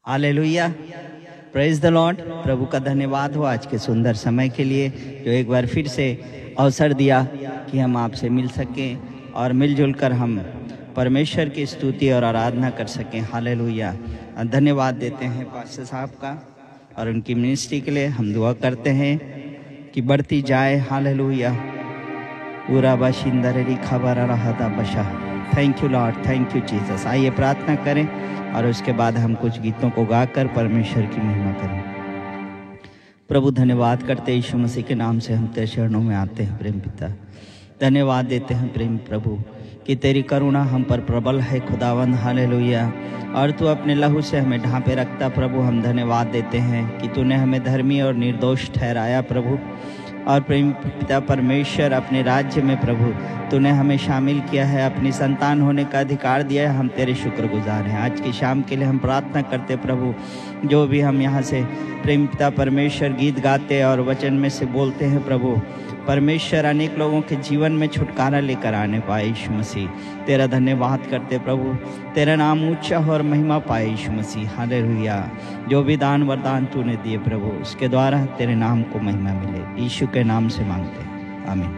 Hallelujah, praise the Lord. प्रभु का धन्यवाद हो आज के सुंदर समय के लिए, जो एक बार फिर से अवसर दिया कि हम आपसे मिल सकें और मिलजुल कर हम परमेश्वर की स्तुति और आराधना कर सकें। हालेलुया। धन्यवाद देते हैं पास्टर साहब का और उनकी मिनिस्ट्री के लिए। हम दुआ करते हैं कि बढ़ती जाए। हालेलुया। पूरा बाशिंदरी खबर रहा था बशा। Thank you Lord, thank you Jesus. आइए प्रार्थना करें और उसके बाद हम कुछ गीतों को गाकर परमेश्वर की महिमा करें। प्रभु धन्यवाद करते यीशु मसीह के नाम से हम तेरे चरणों में आते हैं। प्रेम पिता, धन्यवाद देते हैं प्रेम प्रभु कि तेरी करुणा हम पर प्रबल है खुदावंद। हालेलुया। और तू अपने लहू से हमें ढांपे रखता प्रभु। हम धन्यवाद देते हैं कि तूने हमें धर्मी और निर्दोष ठहराया प्रभु। और प्रेम पिता परमेश्वर, अपने राज्य में प्रभु तूने हमें शामिल किया है, अपनी संतान होने का अधिकार दिया है। हम तेरे शुक्रगुजार हैं। आज की शाम के लिए हम प्रार्थना करते प्रभु, जो भी हम यहाँ से प्रेम पिता परमेश्वर गीत गाते और वचन में से बोलते हैं प्रभु परमेश्वर, अनेक लोगों के जीवन में छुटकारा लेकर आने पाए यीशु मसीह। तेरा धन्यवाद करते प्रभु, तेरा नाम ऊंचा हो और महिमा पाए यीशु मसीह। हालेलुया। जो भी दान वरदान तूने दिए प्रभु, उसके द्वारा तेरे नाम को महिमा मिले। यीशु के नाम से मांगते हैं, amen.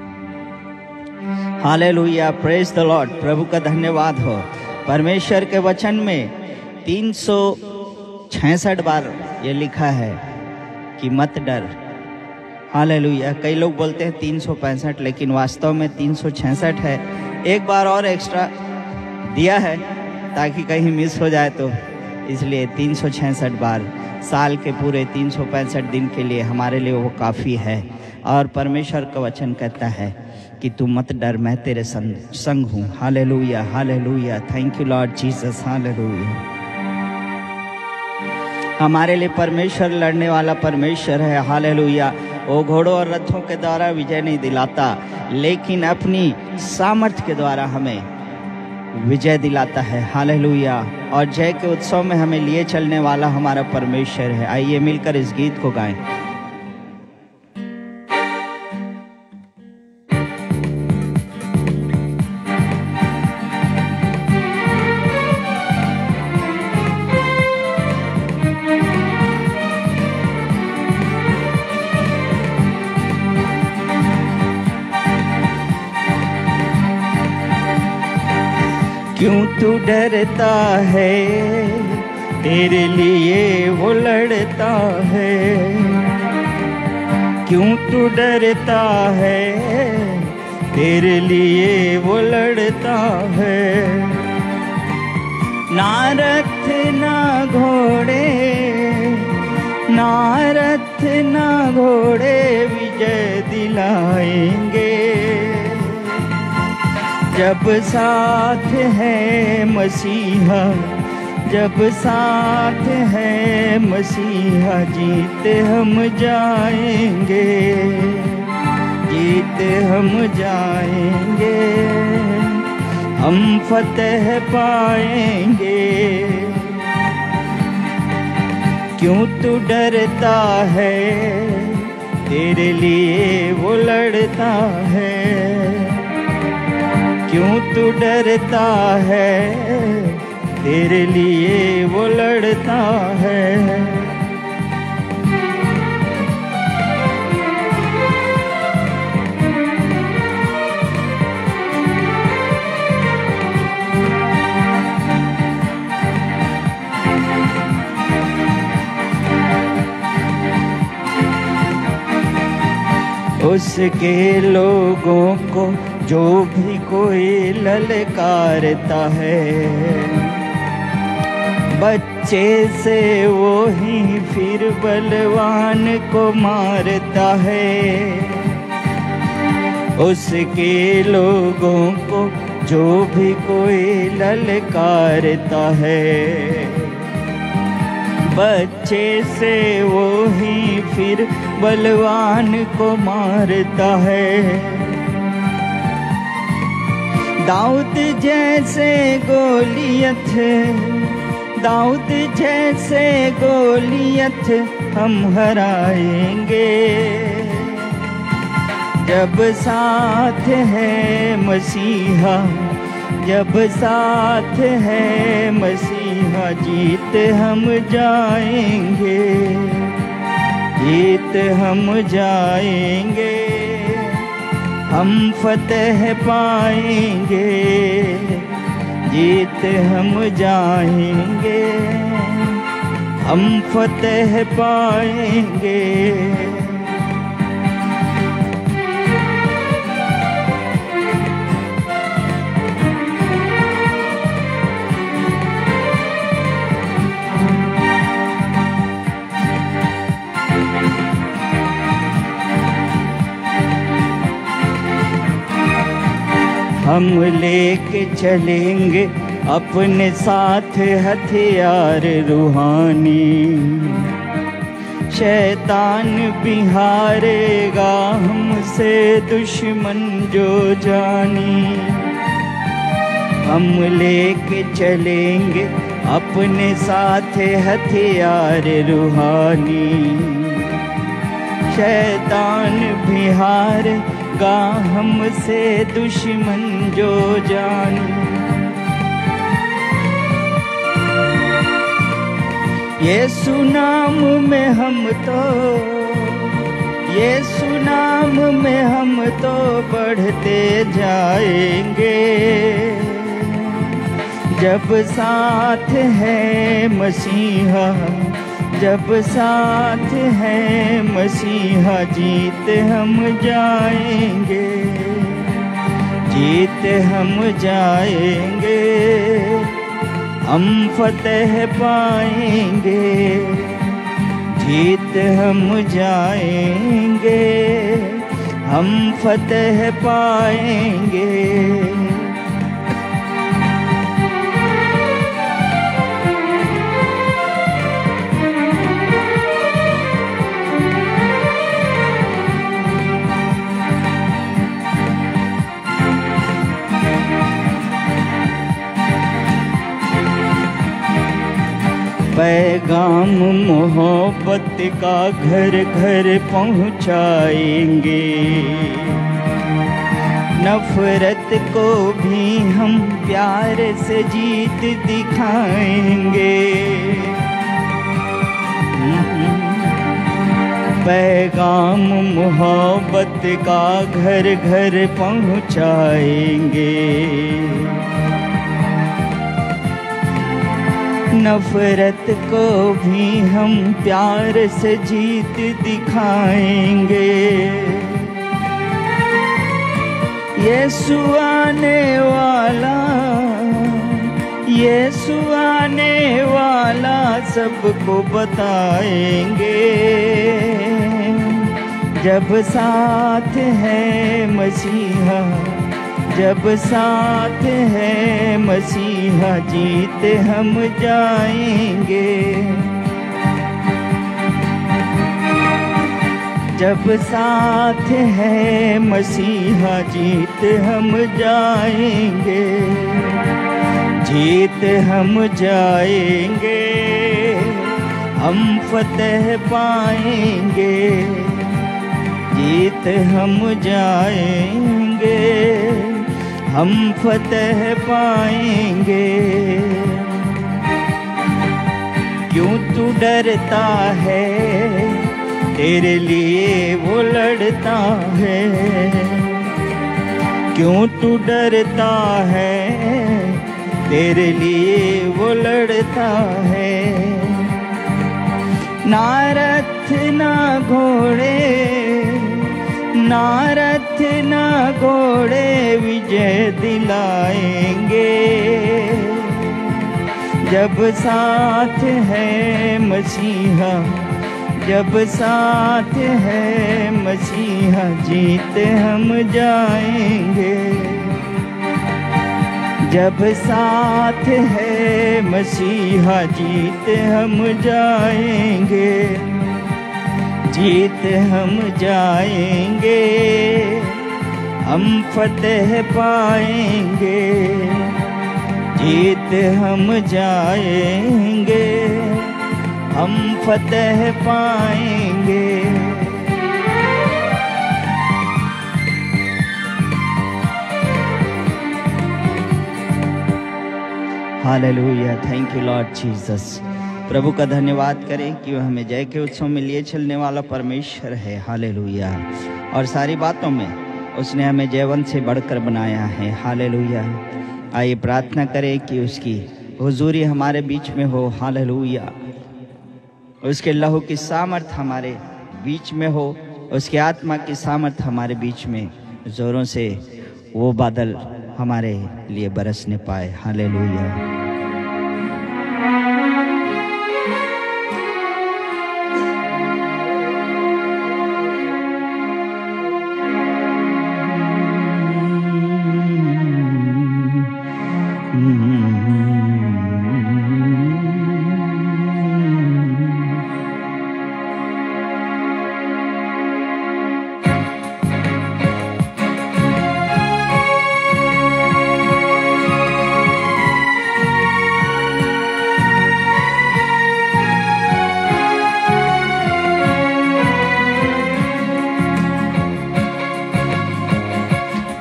Hallelujah, praise the Lord. प्रभु का धन्यवाद हो। परमेश्वर के वचन में 366 बार ये लिखा है कि मत डर। हालेलुया। कई लोग बोलते हैं 365, लेकिन वास्तव में 366 है। एक बार और एक्स्ट्रा दिया है ताकि कहीं मिस हो जाए, तो इसलिए 366 बार साल के पूरे 365 दिन के लिए हमारे लिए वो काफ़ी है। और परमेश्वर का वचन कहता है कि तू मत डर, मैं तेरे संग हूँ। Hallelujah, hallelujah. Thank you Lord Jesus. Hallelujah. हमारे लिए परमेश्वर लड़ने वाला परमेश्वर है। हालेलुया। वो घोड़ों और रथों के द्वारा विजय नहीं दिलाता, लेकिन अपनी सामर्थ्य के द्वारा हमें विजय दिलाता है। हालेलुया। और जय के उत्सव में हमें लिए चलने वाला हमारा परमेश्वर है। आइए मिलकर इस गीत को गाएं। क्यों तू डरता है, तेरे लिए वो लड़ता है। क्यों तू डरता है, तेरे लिए वो लड़ता है। ना रथ ना घोड़े, ना रथ ना घोड़े विजय दिलाएंगे, जब साथ है मसीहा, जब साथ है मसीहा। जीत हम जाएंगे, जीत हम जाएंगे, हम फतेह पाएंगे। क्यों तू डरता है, तेरे लिए वो लड़ता है। क्यों तू डरता है, तेरे लिए वो लड़ता है। उसके लोगों को जो भी कोई ललकारता है, बच्चे से वो ही फिर बलवान को मारता है। उसके लोगों को जो भी कोई ललकारता है, बच्चे से वो ही फिर बलवान को मारता है। दाऊद जैसे गोलियत, दाऊद जैसे गोलियत हम हराएंगे, जब साथ है मसीहा, जब साथ है मसीहा। मसीहा जीत हम जाएंगे, जीत हम जाएंगे, हम फतेह पाएंगे, जीत हम जाएंगे, हम फतेह पाएंगे। हम लेके चलेंगे अपने साथ हथियार रूहानी, शैतान भी हारेगा हमसे दुश्मन जो जानी। हम लेके चलेंगे अपने साथ हथियार रूहानी, शैतान भी हारेगा हमसे दुश्मन जो जानी। यीशु नाम में हम तो, यीशु नाम में हम तो बढ़ते जाएंगे, जब साथ है मसीहा, जब साथ है मसीहा जीत हम जाएंगे, जीत हम जाएंगे, हम फतेह पाएंगे, जीत हम जाएंगे, हम फतेह पाएंगे। पैगाम मोहब्बत का घर घर पहुँचाएंगे, नफरत को भी हम प्यार से जीत दिखाएंगे। पैगाम मोहब्बत का घर घर पहुँचाएंगे, नफरत को भी हम प्यार से जीत दिखाएंगे। यीशु आने वाला, यीशु आने वाला सबको बताएंगे, जब साथ है मसीहा, जब साथ है मसीहा जीत हम जाएंगे, जब साथ है मसीहा जीत हम जाएंगे, जीत हम जाएंगे, हम फतेह पाएंगे, जीत हम जाएंगे, हम फतेह पाएंगे। क्यों तू डरता है, तेरे लिए वो लड़ता है, क्यों तू डरता है, तेरे लिए वो लड़ता है। ना रथ ना घोड़े, ना रथ ना घोड़े विजय दिलाएंगे, जब साथ है मसीहा, जब साथ है मसीहा जीत हम जाएंगे, जब साथ है मसीहा जीत हम जाएंगे, जीत हम जाएंगे, हम फतेह पाएंगे, जीत हम जाएंगे, हम फतेह पाएंगे। Hallelujah, thank you Lord Jesus. प्रभु का धन्यवाद करें कि वह हमें जय के उत्सव में लिए चलने वाला परमेश्वर है। हालेलुया। और सारी बातों में उसने हमें जयवंत से बढ़कर बनाया है। हालेलुया। आइए प्रार्थना करें कि उसकी हुजूरी हमारे बीच में हो। हालेलुया। उसके लहू की सामर्थ हमारे बीच में हो, उसके आत्मा की सामर्थ हमारे बीच में जोरों से वो बादल हमारे लिए बरसने पाए। हालेलुया।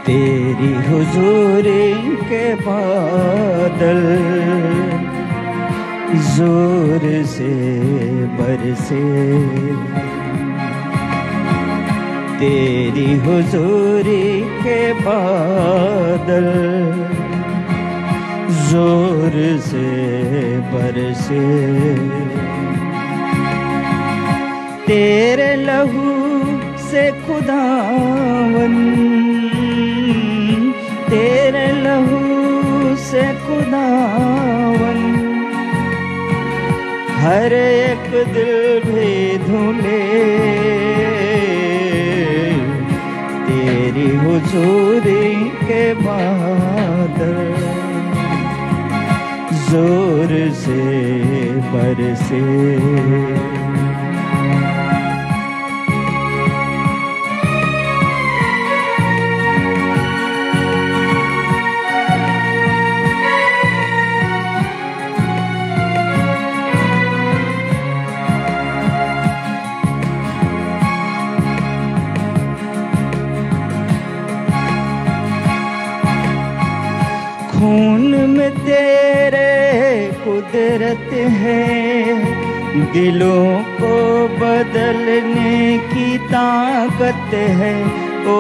तेरी हुजूरी के बादल जोर से बरसे, तेरी हुजूरी के बादल जोर से बरसे, तेरे लहू से खुदावन, तेरे लहू से खुदावन हर एक दिल भी धुले, तेरी हुजूरी के बादल जोर से बरसे। खून में तेरे कुदरत है, दिलों को बदलने की ताकत है। ओ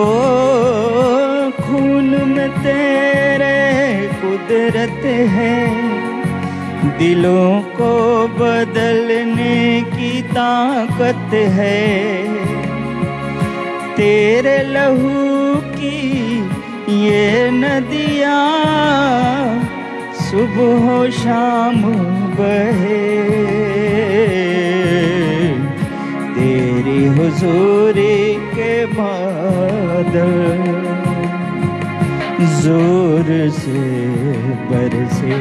खून में तेरे कुदरत है, दिलों को बदलने की ताकत है। तेरे लहू की ये नदियाँ सुबह शाम बहे, तेरी हुजूरी के बादल जोर से बरसे,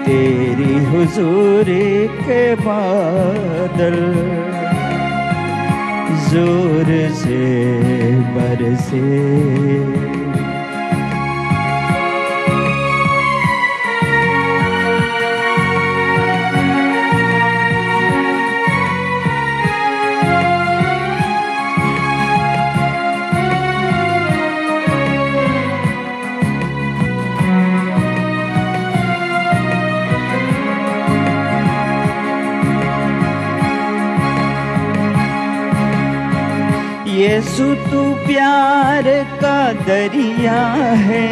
तेरी हुजूरी के बादल जोर से बरसे। यीशु तू प्यार का दरिया है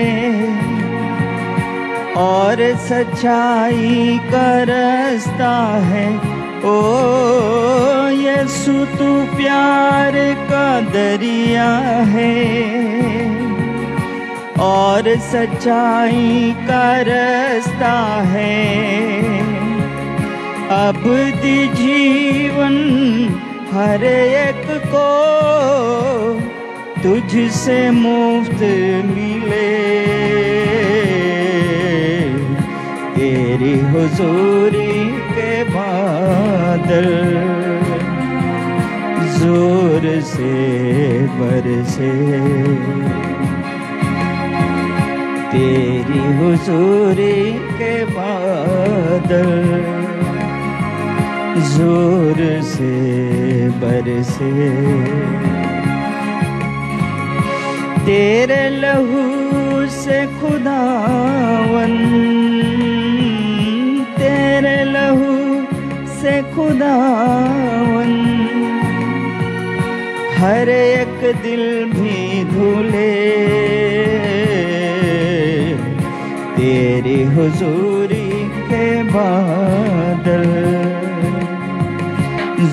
और सच्चाई का रास्ता है। ओ यीशु तू प्यार का दरिया है और सच्चाई का रास्ता है। अबदी जीवन हर एक को तुझसे मुफ्त मिले, तेरी हुजूरी के बादल जोर से बरसे, तेरी हुजूरी के बादल जोर से बरसे। तेरे लहू से खुदावन, तेरे लहू से खुदावन, हर एक दिल भी धुले तेरी हुजूरी के बादल,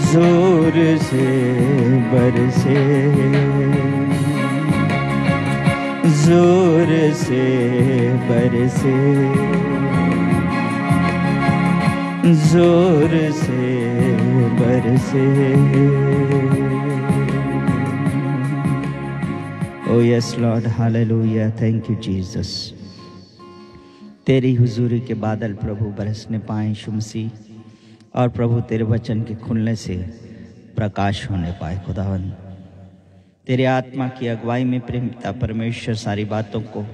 जोर से बरसे, जोर से बरसे, जोर से बरसे। ओ yes Lord, hallelujah, thank you Jesus. तेरी हुजूरी के बादल प्रभु बरसने पाए यीशु मसीह, और प्रभु तेरे वचन के खुलने से प्रकाश होने पाए खुदावन। तेरे आत्मा की अगुवाई में प्रेम पिता परमेश्वर सारी बातों को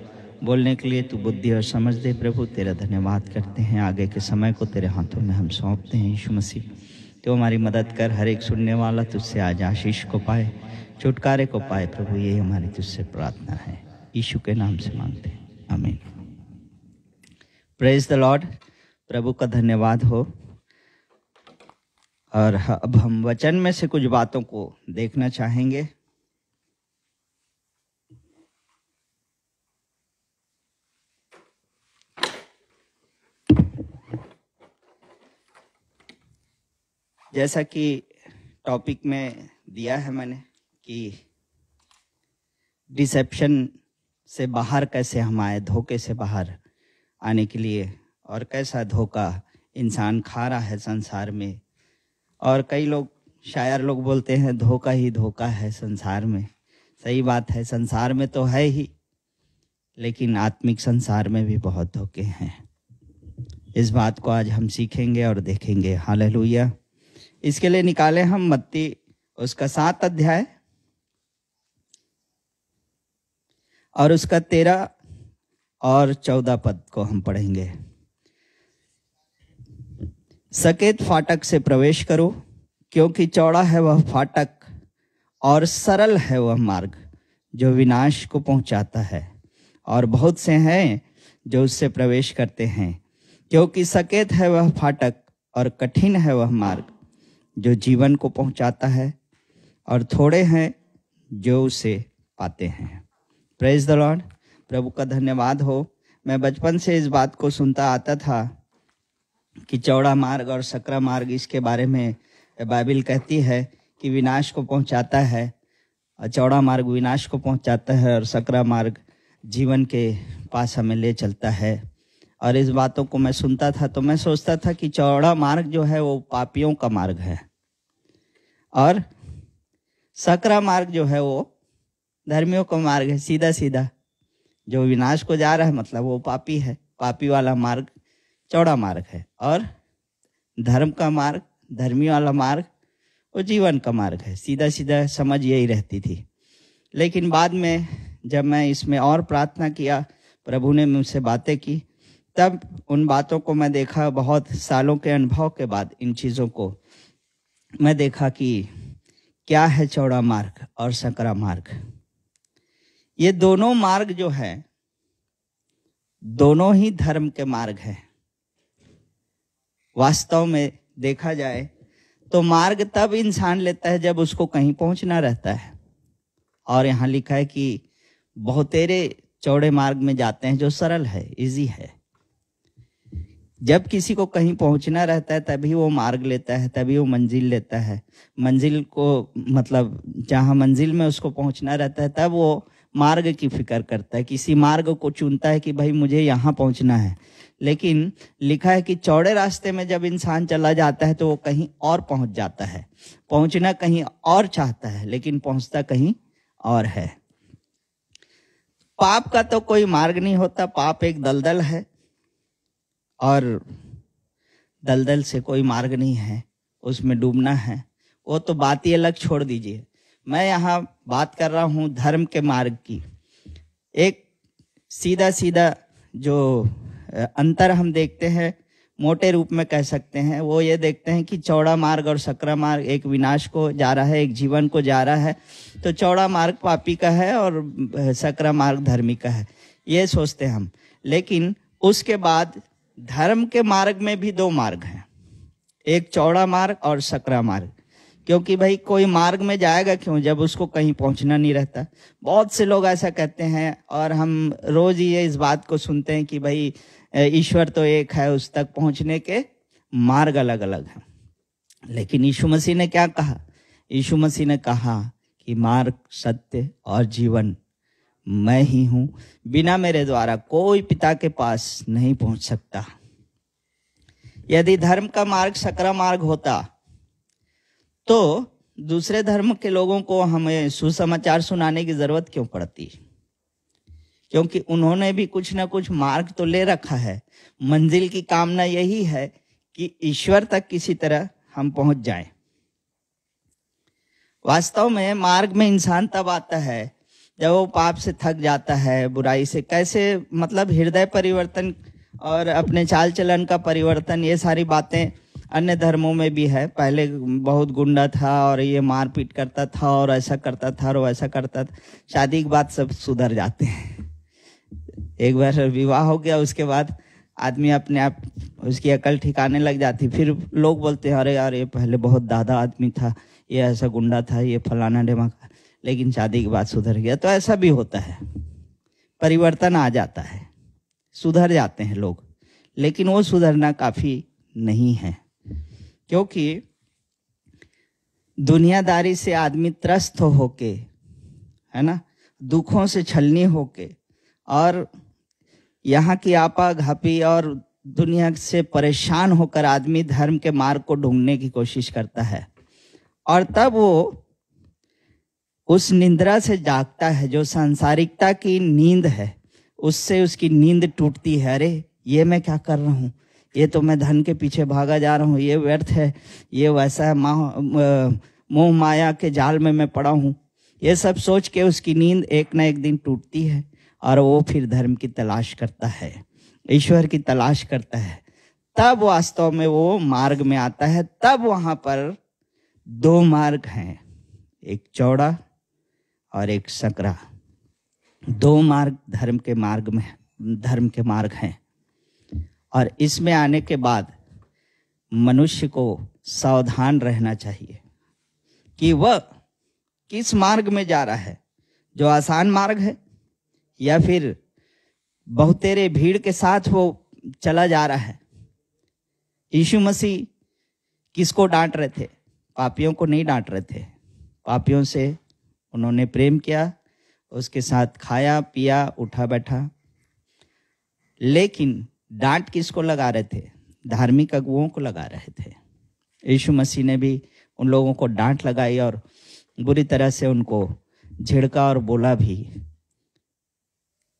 बोलने के लिए तू बुद्धि और समझ दे प्रभु। तेरा धन्यवाद करते हैं। आगे के समय को तेरे हाथों में हम सौंपते हैं यीशु मसीह। तो हमारी मदद कर, हर एक सुनने वाला तुझसे आज आशीष को पाए, छुटकारे को पाए प्रभु। ये हमारी तुझसे प्रार्थना है, यीशु के नाम से मांगते हैं, आमीन। प्रेज द लॉर्ड, प्रभु का धन्यवाद हो। और अब हम वचन में से कुछ बातों को देखना चाहेंगे। जैसा कि टॉपिक में दिया है मैंने कि डिसेप्शन से बाहर कैसे हम आए, धोखे से बाहर आने के लिए, और कैसा धोखा इंसान खा रहा है संसार में। और कई लोग, शायर लोग बोलते हैं धोखा ही धोखा है संसार में। सही बात है, संसार में तो है ही, लेकिन आत्मिक संसार में भी बहुत धोखे हैं। इस बात को आज हम सीखेंगे और देखेंगे। हालेलुया। इसके लिए निकाले हम मत्ती उसका 7 अध्याय और उसका 13 और 14 पद को हम पढ़ेंगे। सकेत फाटक से प्रवेश करो, क्योंकि चौड़ा है वह फाटक और सरल है वह मार्ग जो विनाश को पहुंचाता है, और बहुत से हैं जो उससे प्रवेश करते हैं। क्योंकि सकेत है वह फाटक और कठिन है वह मार्ग जो जीवन को पहुंचाता है, और थोड़े हैं जो उसे पाते हैं। प्रेज द लॉर्ड, प्रभु का धन्यवाद हो। मैं बचपन से इस बात को सुनता आता था कि चौड़ा मार्ग और सकरा मार्ग, इसके बारे में बाइबल कहती है कि विनाश को पहुंचाता है। चौड़ा मार्ग विनाश को पहुंचाता है और सकरा मार्ग जीवन के पास हमें ले चलता है। और इस बातों को मैं सुनता था तो मैं सोचता था कि चौड़ा मार्ग जो है वो पापियों का मार्ग है, और सकरा मार्ग जो है वो धर्मियों का मार्ग है। सीधा सीधा जो विनाश को जा रहा है मतलब वो पापी है। पापी वाला मार्ग चौड़ा मार्ग है, और धर्म का मार्ग, धर्मी वाला मार्ग वो जीवन का मार्ग है। सीधा सीधा समझ यही रहती थी। लेकिन बाद में जब मैं इसमें और प्रार्थना किया, प्रभु ने मुझसे बातें की, तब उन बातों को मैं देखा। बहुत सालों के अनुभव के बाद इन चीज़ों को मैं देखा कि क्या है चौड़ा मार्ग और सकरा मार्ग। ये दोनों मार्ग जो है, दोनों ही धर्म के मार्ग हैं। वास्तव में देखा जाए तो मार्ग तब इंसान लेता है जब उसको कहीं पहुंचना रहता है। और यहाँ लिखा है कि बहुतेरे चौड़े मार्ग में जाते हैं जो सरल है, इजी है। जब किसी को कहीं पहुंचना रहता है तभी वो मार्ग लेता है, तभी वो मंजिल लेता है। मंजिल को मतलब जहाँ मंजिल में उसको पहुंचना रहता है तब वो मार्ग की फिक्र करता है, किसी मार्ग को चुनता है कि भाई मुझे यहाँ पहुंचना है। लेकिन लिखा है कि चौड़े रास्ते में जब इंसान चला जाता है तो वो कहीं और पहुंच जाता है। पहुंचना कहीं और चाहता है लेकिन पहुंचता कहीं और है। पाप का तो कोई मार्ग नहीं होता। पाप एक दलदल है और दलदल से कोई मार्ग नहीं है, उसमें डूबना है। वो तो बात ही अलग छोड़ दीजिए। मैं यहाँ बात कर रहा हूँ धर्म के मार्ग की। एक सीधा सीधा जो अंतर हम देखते हैं, मोटे रूप में कह सकते हैं, वो ये देखते हैं कि चौड़ा मार्ग और सकरा मार्ग एक विनाश को जा रहा है, एक जीवन को जा रहा है। तो चौड़ा मार्ग पापी का है और सकरा मार्ग धर्मी का है। ये सोचते हैं हम। लेकिन उसके बाद धर्म के मार्ग में भी 2 मार्ग हैं, एक चौड़ा मार्ग और सकरा मार्ग। क्योंकि भाई कोई मार्ग में जाएगा क्यों जब उसको कहीं पहुंचना नहीं रहता। बहुत से लोग ऐसा कहते हैं और हम रोज ही इस बात को सुनते हैं कि भाई ईश्वर तो एक है, उस तक पहुंचने के मार्ग अलग अलग हैं। लेकिन यीशु मसीह ने क्या कहा? यीशु मसीह ने कहा कि मार्ग, सत्य और जीवन मैं ही हूं, बिना मेरे द्वारा कोई पिता के पास नहीं पहुंच सकता। यदि धर्म का मार्ग सकरा मार्ग होता तो दूसरे धर्म के लोगों को हमें सुसमाचार सुनाने की जरूरत क्यों पड़ती? क्योंकि उन्होंने भी कुछ ना कुछ मार्ग तो ले रखा है। मंजिल की कामना यही है कि ईश्वर तक किसी तरह हम पहुंच जाएं। वास्तव में मार्ग में इंसान तब आता है जब वो पाप से थक जाता है, बुराई से, कैसे मतलब हृदय परिवर्तन और अपने चाल चलन का परिवर्तन, ये सारी बातें अन्य धर्मों में भी है। पहले बहुत गुंडा था और ये मारपीट करता था और ऐसा करता था और वैसा करता था। शादी के बाद सब सुधर जाते हैं। एक बार विवाह हो गया, उसके बाद आदमी अपने आप उसकी अकल ठिकाने लग जाती। फिर लोग बोलते हैं अरे यार ये पहले बहुत दादा आदमी था, ये ऐसा गुंडा था, ये फलाना ढेमाका, लेकिन शादी के बाद सुधर गया। तो ऐसा भी होता है, परिवर्तन आ जाता है, सुधर जाते हैं लोग। लेकिन वो सुधरना काफी नहीं है, क्योंकि दुनियादारी से आदमी त्रस्त होके, है ना, दुखों से छलनी होके और यहाँ की आपा घापी और दुनिया से परेशान होकर आदमी धर्म के मार्ग को ढूंढने की कोशिश करता है। और तब वो उस निंद्रा से जागता है जो सांसारिकता की नींद है, उससे उसकी नींद टूटती है। अरे ये मैं क्या कर रहा हूँ, ये तो मैं धन के पीछे भागा जा रहा हूँ, ये व्यर्थ है, ये वैसा है, मोह माया के जाल में मैं पड़ा हूँ। ये सब सोच के उसकी नींद एक ना एक दिन टूटती है और वो फिर धर्म की तलाश करता है, ईश्वर की तलाश करता है। तब वास्तव में वो मार्ग में आता है। तब वहां पर 2 मार्ग हैं, एक चौड़ा और एक सकरा। 2 मार्ग धर्म के मार्ग हैं। और इसमें आने के बाद मनुष्य को सावधान रहना चाहिए कि वह किस मार्ग में जा रहा है, जो आसान मार्ग है या फिर बहुतेरे भीड़ के साथ वो चला जा रहा है। यीशु मसीह किसको डांट रहे थे? पापियों को नहीं डांट रहे थे। पापियों से उन्होंने प्रेम किया, उसके साथ खाया पिया, उठा बैठा। लेकिन डांट किसको लगा रहे थे? धार्मिक अगुओं को लगा रहे थे। यीशु मसीह ने भी उन लोगों को डांट लगाई और बुरी तरह से उनको झिड़का और बोला भी।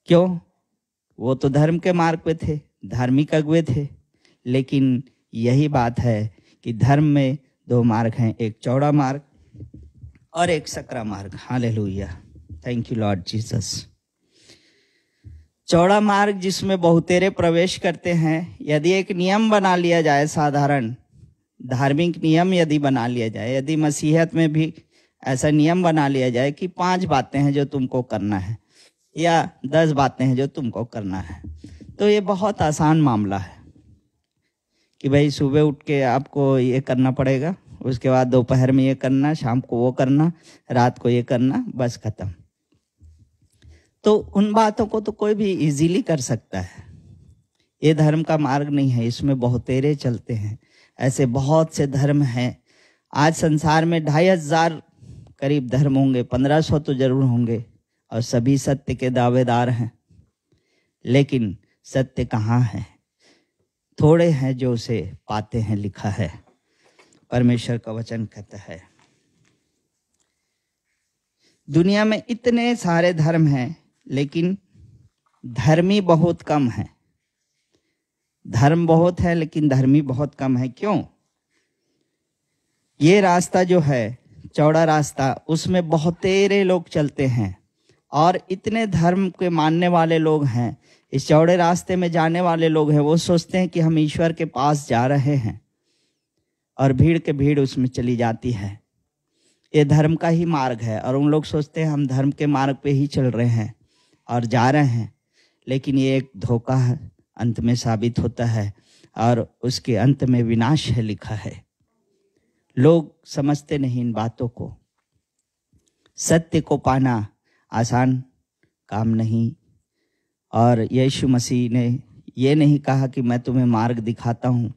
क्यों? वो तो धर्म के मार्ग पे थे, धार्मिक अगुए थे। लेकिन यही बात है कि धर्म में 2 मार्ग हैं, एक चौड़ा मार्ग और एक सकरा मार्ग। Hallelujah, thank you Lord Jesus. चौड़ा मार्ग जिसमें बहुतेरे प्रवेश करते हैं। यदि एक नियम बना लिया जाए, साधारण धार्मिक नियम यदि बना लिया जाए, यदि मसीहत में भी ऐसा नियम बना लिया जाए कि 5 बातें हैं जो तुमको करना है या 10 बातें हैं जो तुमको करना है, तो ये बहुत आसान मामला है कि भाई सुबह उठ के आपको ये करना पड़ेगा, उसके बाद दोपहर में ये करना, शाम को वो करना, रात को ये करना, बस खत्म। तो उन बातों को तो कोई भी इजीली कर सकता है। ये धर्म का मार्ग नहीं है, इसमें बहुतेरे चलते हैं। ऐसे बहुत से धर्म हैं। आज संसार में 2500 करीब धर्म होंगे, 1500 तो जरूर होंगे, और सभी सत्य के दावेदार हैं। लेकिन सत्य कहाँ है? थोड़े हैं जो उसे पाते हैं, लिखा है। परमेश्वर का वचन कहता है दुनिया में इतने सारे धर्म हैं लेकिन धर्मी बहुत कम है। धर्म बहुत है लेकिन धर्मी बहुत कम है। क्यों? ये रास्ता जो है चौड़ा रास्ता, उसमें बहुतेरे लोग चलते हैं और इतने धर्म के मानने वाले लोग हैं। इस चौड़े रास्ते में जाने वाले लोग हैं, वो सोचते हैं कि हम ईश्वर के पास जा रहे हैं और भीड़ के भीड़ उसमें चली जाती है। ये धर्म का ही मार्ग है और उन लोग सोचते हैं हम धर्म के मार्ग पे ही चल रहे हैं और जा रहे हैं। लेकिन ये एक धोखा है, अंत में साबित होता है और उसके अंत में विनाश है लिखा है। लोग समझते नहीं इन बातों को। सत्य को पाना आसान काम नहीं, और यीशु मसीह ने ये नहीं कहा कि मैं तुम्हें मार्ग दिखाता हूँ।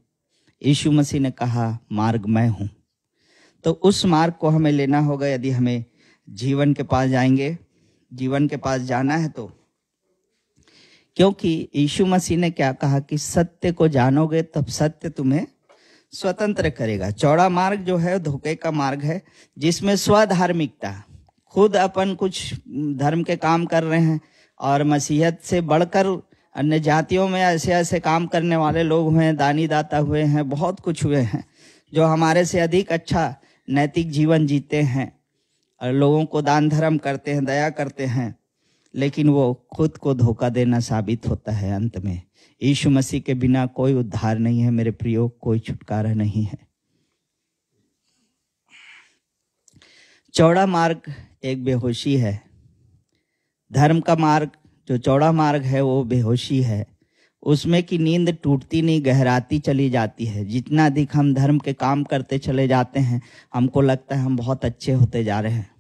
यीशु मसीह ने कहा मार्ग मैं हूँ। तो उस मार्ग को हमें लेना होगा यदि हमें जीवन के पास जाएंगे, जीवन के पास जाना है तो। क्योंकि यीशु मसीह ने क्या कहा कि सत्य को जानोगे तब सत्य तुम्हें स्वतंत्र करेगा। चौड़ा मार्ग जो है धोखे का मार्ग है, जिसमें स्वधार्मिकता, खुद अपन कुछ धर्म के काम कर रहे हैं और मसीहत से बढ़कर अन्य जातियों में ऐसे ऐसे काम करने वाले लोग हुए हैं, दानी दाता हुए हैं, बहुत कुछ हुए हैं जो हमारे से अधिक अच्छा नैतिक जीवन जीते हैं और लोगों को दान धर्म करते हैं, दया करते हैं, लेकिन वो खुद को धोखा देना साबित होता है अंत में। यीशु मसीह के बिना कोई उद्धार नहीं है मेरे प्रियो, कोई छुटकारा नहीं है। चौड़ा मार्ग एक बेहोशी है। धर्म का मार्ग जो चौड़ा मार्ग है वो बेहोशी है, उसमें की नींद टूटती नहीं, गहराती चली जाती है। जितना अधिक हम धर्म के काम करते चले जाते हैं, हमको लगता है हम बहुत अच्छे होते जा रहे हैं,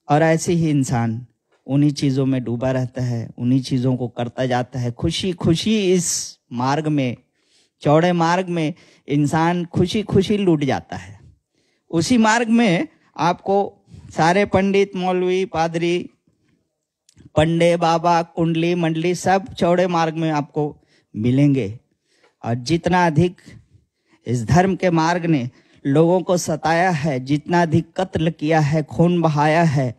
और ऐसे ही इंसान उन्हीं चीज़ों में डूबा रहता है, उन्हीं चीज़ों को करता जाता है। खुशी खुशी इस मार्ग में, चौड़े मार्ग में इंसान खुशी खुशी लूट जाता है। उसी मार्ग में आपको सारे पंडित, मौलवी, पादरी, पंडे, बाबा, कुंडली मंडली सब चौड़े मार्ग में आपको मिलेंगे। और जितना अधिक इस धर्म के मार्ग ने लोगों को सताया है, जितना अधिक कत्ल किया है, खून बहाया है,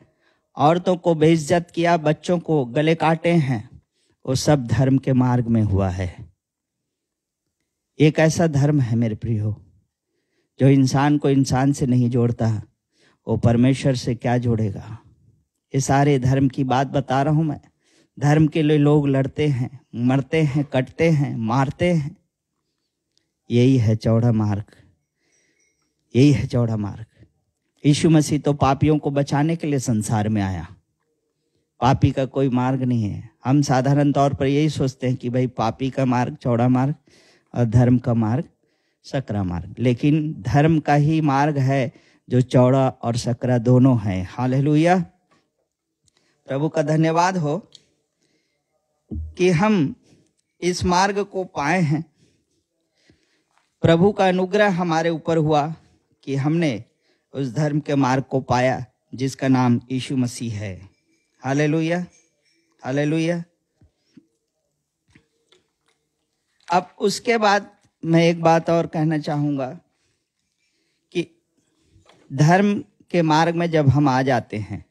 औरतों को बेइज्जत किया, बच्चों को गले काटे हैं, वो सब धर्म के मार्ग में हुआ है। एक ऐसा धर्म है मेरे प्रियो जो इंसान को इंसान से नहीं जोड़ता, वो परमेश्वर से क्या जोड़ेगा। ये सारे धर्म की बात बता रहा हूं मैं। धर्म के लिए लोग लड़ते हैं, मरते हैं, कटते हैं, मारते हैं। यही है चौड़ा मार्ग, यही है चौड़ा मार्ग। यीशु मसीह तो पापियों को बचाने के लिए संसार में आया। पापी का कोई मार्ग नहीं है। हम साधारण तौर पर यही सोचते हैं कि भाई पापी का मार्ग चौड़ा मार्ग और धर्म का मार्ग सकरा मार्ग, लेकिन धर्म का ही मार्ग है जो चौड़ा और सकरा दोनों है। हालेलुया, प्रभु का धन्यवाद हो कि हम इस मार्ग को पाए हैं। प्रभु का अनुग्रह हमारे ऊपर हुआ कि हमने उस धर्म के मार्ग को पाया जिसका नाम यीशु मसीह है। Hallelujah, hallelujah. अब उसके बाद मैं एक बात और कहना चाहूँगा कि धर्म के मार्ग में जब हम आ जाते हैं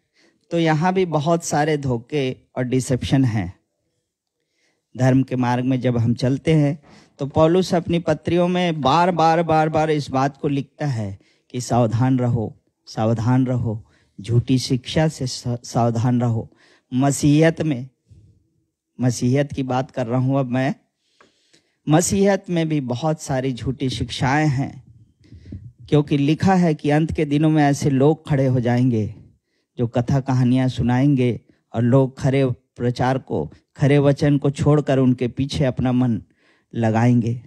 तो यहाँ भी बहुत सारे धोखे और डिसेप्शन हैं। धर्म के मार्ग में जब हम चलते हैं तो पौलुस अपनी पत्रियों में बार बार इस बात को लिखता है कि सावधान रहो, सावधान रहो, झूठी शिक्षा से सावधान रहो। मसीहत में, मसीहत की बात कर रहा हूँ अब मैं, मसीहत में भी बहुत सारी झूठी शिक्षाएं हैं, क्योंकि लिखा है कि अंत के दिनों में ऐसे लोग खड़े हो जाएंगे जो कथा कहानियां सुनाएंगे और लोग खरे प्रचार को, खरे वचन को छोड़कर उनके पीछे अपना मन लगाएंगे।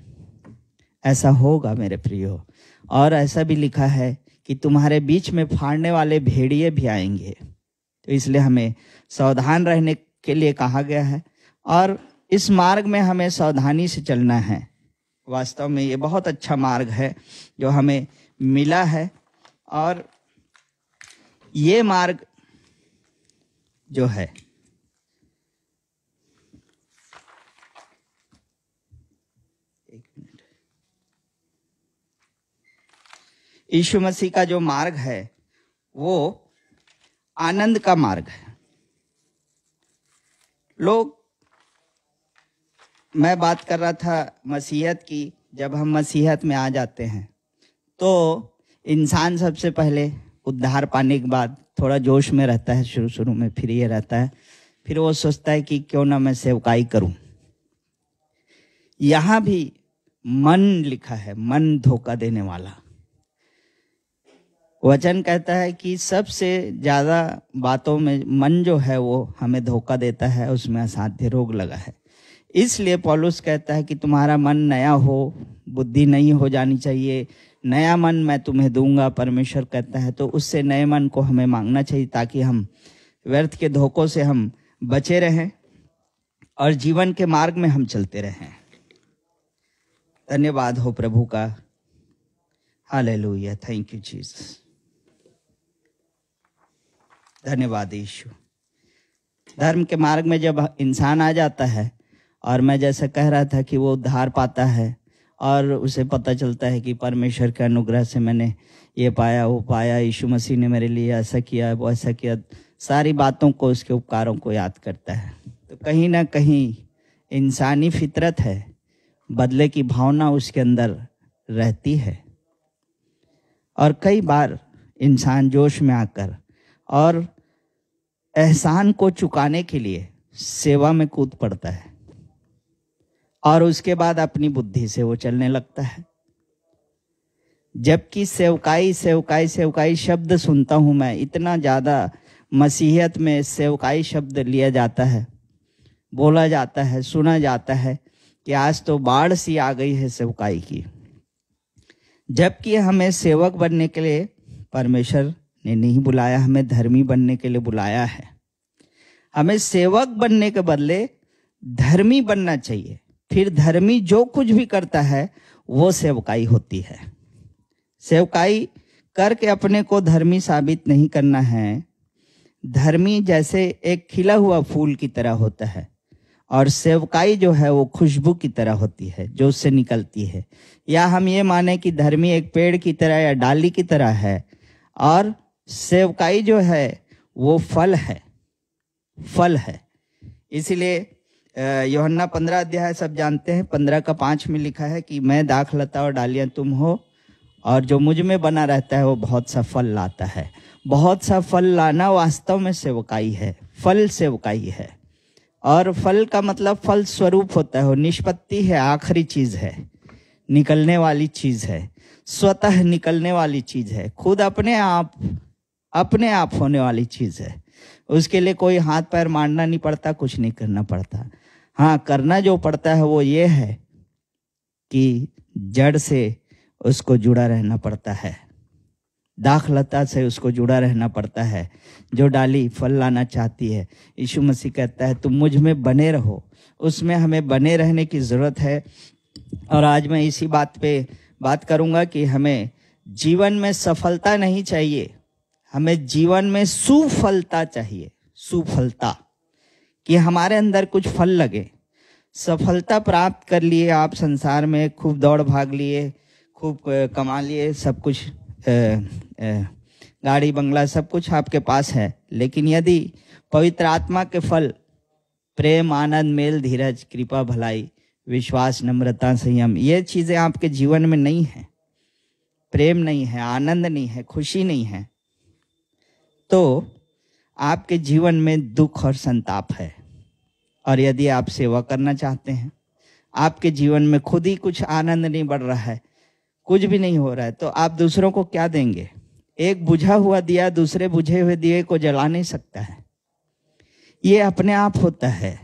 ऐसा होगा मेरे प्रियो। और ऐसा भी लिखा है कि तुम्हारे बीच में फाड़ने वाले भेड़िए भी आएंगे। तो इसलिए हमें सावधान रहने के लिए कहा गया है और इस मार्ग में हमें सावधानी से चलना है। वास्तव में ये बहुत अच्छा मार्ग है जो हमें मिला है, और ये मार्ग जो है यीशु मसीह का जो मार्ग है वो आनंद का मार्ग है। लोग, मैं बात कर रहा था मसीहत की, जब हम मसीहत में आ जाते हैं तो इंसान सबसे पहले उद्धार पाने के बाद थोड़ा जोश में रहता है शुरू में, फिर ये रहता है, फिर वो सोचता है कि क्यों ना मैं सेवकाई करूं। यहाँ भी मन लिखा है, मन धोखा देने वाला। वचन कहता है कि सबसे ज्यादा बातों में मन जो है वो हमें धोखा देता है, उसमें असाध्य रोग लगा है। इसलिए पौलुस कहता है कि तुम्हारा मन नया हो, बुद्धि नई हो जानी चाहिए। नया मन मैं तुम्हें दूंगा, परमेश्वर कहता है। तो उससे नए मन को हमें मांगना चाहिए ताकि हम व्यर्थ के धोखों से हम बचे रहें और जीवन के मार्ग में हम चलते रहें। धन्यवाद हो प्रभु का। Hallelujah, thank you Jesus. धन्यवाद यीशु। धर्म के मार्ग में जब इंसान आ जाता है, और मैं जैसा कह रहा था कि वो उद्धार पाता है और उसे पता चलता है कि परमेश्वर के अनुग्रह से मैंने ये पाया वो पाया, यीशु मसीह ने मेरे लिए ऐसा किया वो ऐसा किया, सारी बातों को, उसके उपकारों को याद करता है। तो कहीं ना कहीं इंसानी फितरत है, बदले की भावना उसके अंदर रहती है। और कई बार इंसान जोश में आकर और एहसान को चुकाने के लिए सेवा में कूद पड़ता है और उसके बाद अपनी बुद्धि से वो चलने लगता है। जबकि सेवकाई सेवकाई सेवकाई शब्द सुनता हूं मैं, इतना ज्यादा मसीहियत में सेवकाई शब्द लिया जाता है, बोला जाता है, सुना जाता है कि आज तो बाढ़ सी आ गई है सेवकाई की। जबकि हमें सेवक बनने के लिए परमेश्वर ने नहीं बुलाया, हमें धर्मी बनने के लिए बुलाया है। हमें सेवक बनने के बदले धर्मी बनना चाहिए। फिर धर्मी जो कुछ भी करता है वो सेवकाई होती है। सेवकाई करके अपने को धर्मी साबित नहीं करना है। धर्मी जैसे एक खिला हुआ फूल की तरह होता है और सेवकाई जो है वो खुशबू की तरह होती है जो उससे निकलती है। या हम ये माने कि धर्मी एक पेड़ की तरह या डाली की तरह है और सेवकाई जो है वो फल है, फल है। इसीलिए यूहन्ना 15 अध्याय सब जानते हैं, 15:5 में लिखा है कि मैं दाखलता और डालियां तुम हो, और जो मुझ में बना रहता है वो बहुत सा फल लाता है। बहुत सा फल लाना वास्तव में सेवकाई है, फल सेवकाई है। और फल का मतलब फल स्वरूप होता है, निष्पत्ति है, आखिरी चीज है, निकलने वाली चीज है, स्वतः निकलने वाली चीज है, खुद अपने आप होने वाली चीज है। उसके लिए कोई हाथ पैर मारना नहीं पड़ता, कुछ नहीं करना पड़ता। हाँ, करना जो पड़ता है वो ये है कि जड़ से उसको जुड़ा रहना पड़ता है, दाखलता से उसको जुड़ा रहना पड़ता है। जो डाली फल लाना चाहती है, यीशु मसीह कहता है तुम मुझ में बने रहो, उसमें हमें बने रहने की जरूरत है। और आज मैं इसी बात पे बात करूंगा कि हमें जीवन में सफलता नहीं चाहिए, हमें जीवन में सुफलता चाहिए। सुफलता कि हमारे अंदर कुछ फल लगे। सफलता प्राप्त कर लिए आप संसार में, खूब दौड़ भाग लिए, खूब कमा लिए, सब कुछ गाड़ी बंगला सब कुछ आपके पास है, लेकिन यदि पवित्र आत्मा के फल प्रेम, आनंद, मेल, धीरज, कृपा, भलाई, विश्वास, नम्रता, संयम, ये चीजें आपके जीवन में नहीं है, प्रेम नहीं है, आनंद नहीं है, खुशी नहीं है, तो आपके जीवन में दुख और संताप है। और यदि आप सेवा करना चाहते हैं, आपके जीवन में खुद ही कुछ आनंद नहीं बढ़ रहा है, कुछ भी नहीं हो रहा है, तो आप दूसरों को क्या देंगे? एक बुझा हुआ दिया दूसरे बुझे हुए दिए को जला नहीं सकता है। ये अपने आप होता है।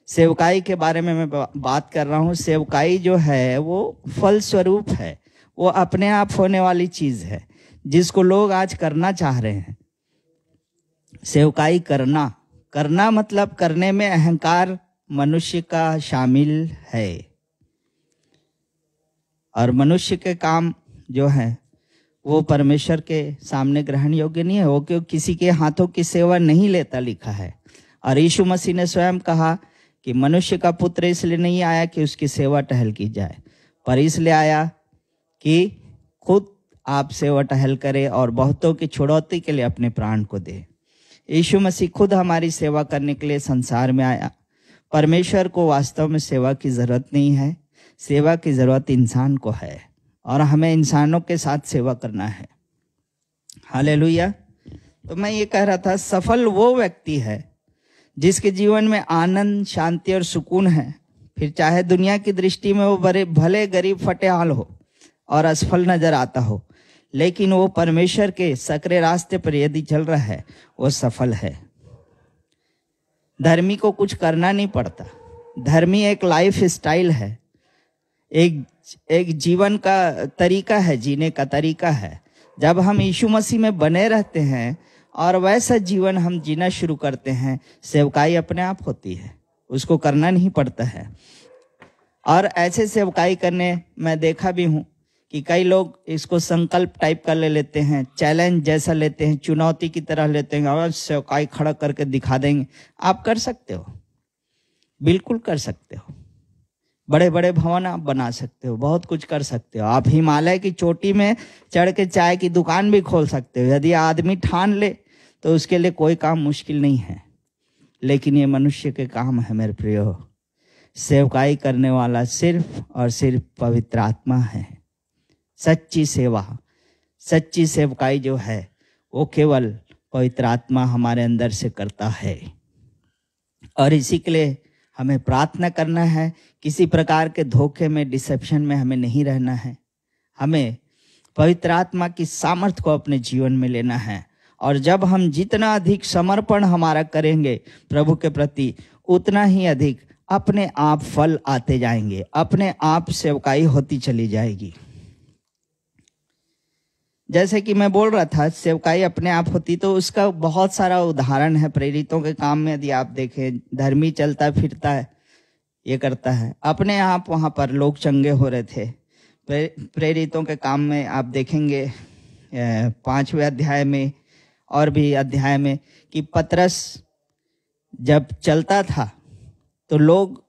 सेवकाई के बारे में मैं बात कर रहा हूं। सेवकाई जो है वो फल स्वरूप है, वो अपने आप होने वाली चीज है जिसको लोग आज करना चाह रहे हैं। सेवकाई करना मतलब करने में अहंकार मनुष्य का शामिल है, और मनुष्य के काम जो है वो परमेश्वर के सामने ग्रहण योग्य नहीं है। वो क्यों किसी के हाथों की सेवा नहीं लेता, लिखा है। और यीशु मसीह ने स्वयं कहा कि मनुष्य का पुत्र इसलिए नहीं आया कि उसकी सेवा टहल की जाए, पर इसलिए आया कि खुद आप सेवा टहल करें और बहुतों की छुड़ौती के लिए अपने प्राण को दे। यीशु मसीह खुद हमारी सेवा करने के लिए संसार में आया। परमेश्वर को वास्तव में सेवा की जरूरत नहीं है, सेवा की जरूरत इंसान को है, और हमें इंसानों के साथ सेवा करना है। हालेलुया। तो मैं ये कह रहा था, सफल वो व्यक्ति है जिसके जीवन में आनंद, शांति और सुकून है। फिर चाहे दुनिया की दृष्टि में वो भले गरीब फटेहाल हो और असफल नजर आता हो, लेकिन वो परमेश्वर के सकरे रास्ते पर यदि चल रहा है वो सफल है। धर्मी को कुछ करना नहीं पड़ता। धर्मी एक लाइफ स्टाइल है, एक जीवन का तरीका है, जीने का तरीका है। जब हम यीशु मसीह में बने रहते हैं और वैसा जीवन हम जीना शुरू करते हैं, सेवकाई अपने आप होती है, उसको करना नहीं पड़ता है। और ऐसे सेवकाई करने मैं देखा भी हूँ कि कई लोग इसको संकल्प टाइप का ले लेते हैं, चैलेंज जैसा लेते हैं, चुनौती की तरह लेते हैं और सेवकाई खड़ा करके दिखा देंगे। आप कर सकते हो, बिल्कुल कर सकते हो। बड़े बड़े भवन आप बना सकते हो, बहुत कुछ कर सकते हो। आप हिमालय की चोटी में चढ़ के चाय की दुकान भी खोल सकते हो। यदि आदमी ठान ले तो उसके लिए कोई काम मुश्किल नहीं है। लेकिन ये मनुष्य के काम है मेरे प्रियो। सेवकाई करने वाला सिर्फ और सिर्फ पवित्र आत्मा है। सच्ची सेवा, सच्ची सेवकाई जो है वो केवल पवित्र आत्मा हमारे अंदर से करता है। और इसी के लिए हमें प्रार्थना करना है। किसी प्रकार के धोखे में, डिसेप्शन में हमें नहीं रहना है। हमें पवित्र आत्मा की सामर्थ्य को अपने जीवन में लेना है। और जब हम जितना अधिक समर्पण हमारा करेंगे प्रभु के प्रति, उतना ही अधिक अपने आप फल आते जाएंगे, अपने आप सेवकाई होती चली जाएगी। जैसे कि मैं बोल रहा था सेवकाई अपने आप होती, तो उसका बहुत सारा उदाहरण है प्रेरितों के काम में। यदि आप देखें, धर्मी चलता फिरता है, ये करता है, अपने आप वहाँ पर लोग चंगे हो रहे थे। प्रेरितों के काम में आप देखेंगे 5वें अध्याय में और भी अध्याय में कि पतरस जब चलता था तो लोग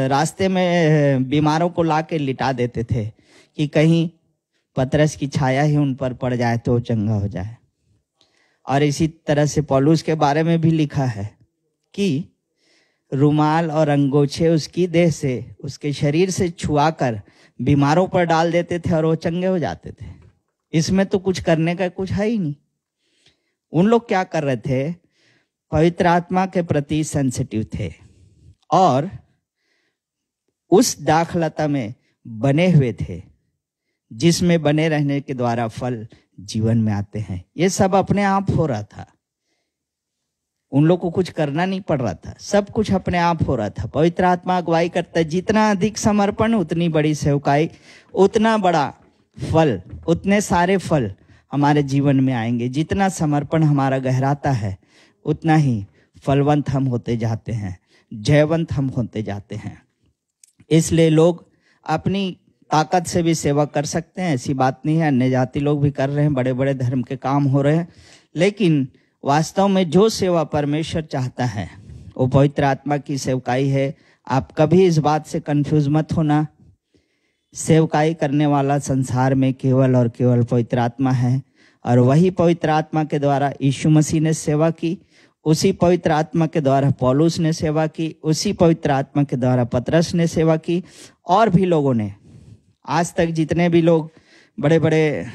रास्ते में बीमारों को ला के लिटा देते थे कि कहीं पतरस की छाया ही उन पर पड़ जाए तो चंगा हो जाए। और इसी तरह से पौलुस के बारे में भी लिखा है कि रुमाल और अंगोछे उसकी देह से, उसके शरीर से छुआकर बीमारों पर डाल देते थे और वो चंगे हो जाते थे। इसमें तो कुछ करने का कुछ है ही नहीं। उन लोग क्या कर रहे थे? पवित्र आत्मा के प्रति सेंसिटिव थे और उस दाखलता में बने हुए थे जिसमें बने रहने के द्वारा फल जीवन में आते हैं। ये सब अपने आप हो रहा था। उन लोग को कुछ करना नहीं पड़ रहा था, सब कुछ अपने आप हो रहा था। पवित्र आत्मा अगुवाई करता है। जितना अधिक समर्पण, उतनी बड़ी सेवकाई, उतना बड़ा फल, उतने सारे फल हमारे जीवन में आएंगे। जितना समर्पण हमारा गहराता है, उतना ही फलवंत हम होते जाते हैं, जयवंत हम होते जाते हैं। इसलिए लोग अपनी ताकत से भी सेवा कर सकते हैं, ऐसी बात नहीं है। अन्य जाति लोग भी कर रहे हैं, बड़े बड़े धर्म के काम हो रहे हैं। लेकिन वास्तव में जो सेवा परमेश्वर चाहता है वो पवित्र आत्मा की सेवकाई है। आप कभी इस बात से कंफ्यूज मत होना। सेवकाई करने वाला संसार में केवल और केवल पवित्र आत्मा है। और वही पवित्र आत्मा के द्वारा यीशु मसीह ने सेवा की, उसी पवित्र आत्मा के द्वारा पौलुस ने सेवा की, उसी पवित्र आत्मा के द्वारा पतरस ने सेवा की, और भी लोगों ने। आज तक जितने भी लोग बड़े बड़े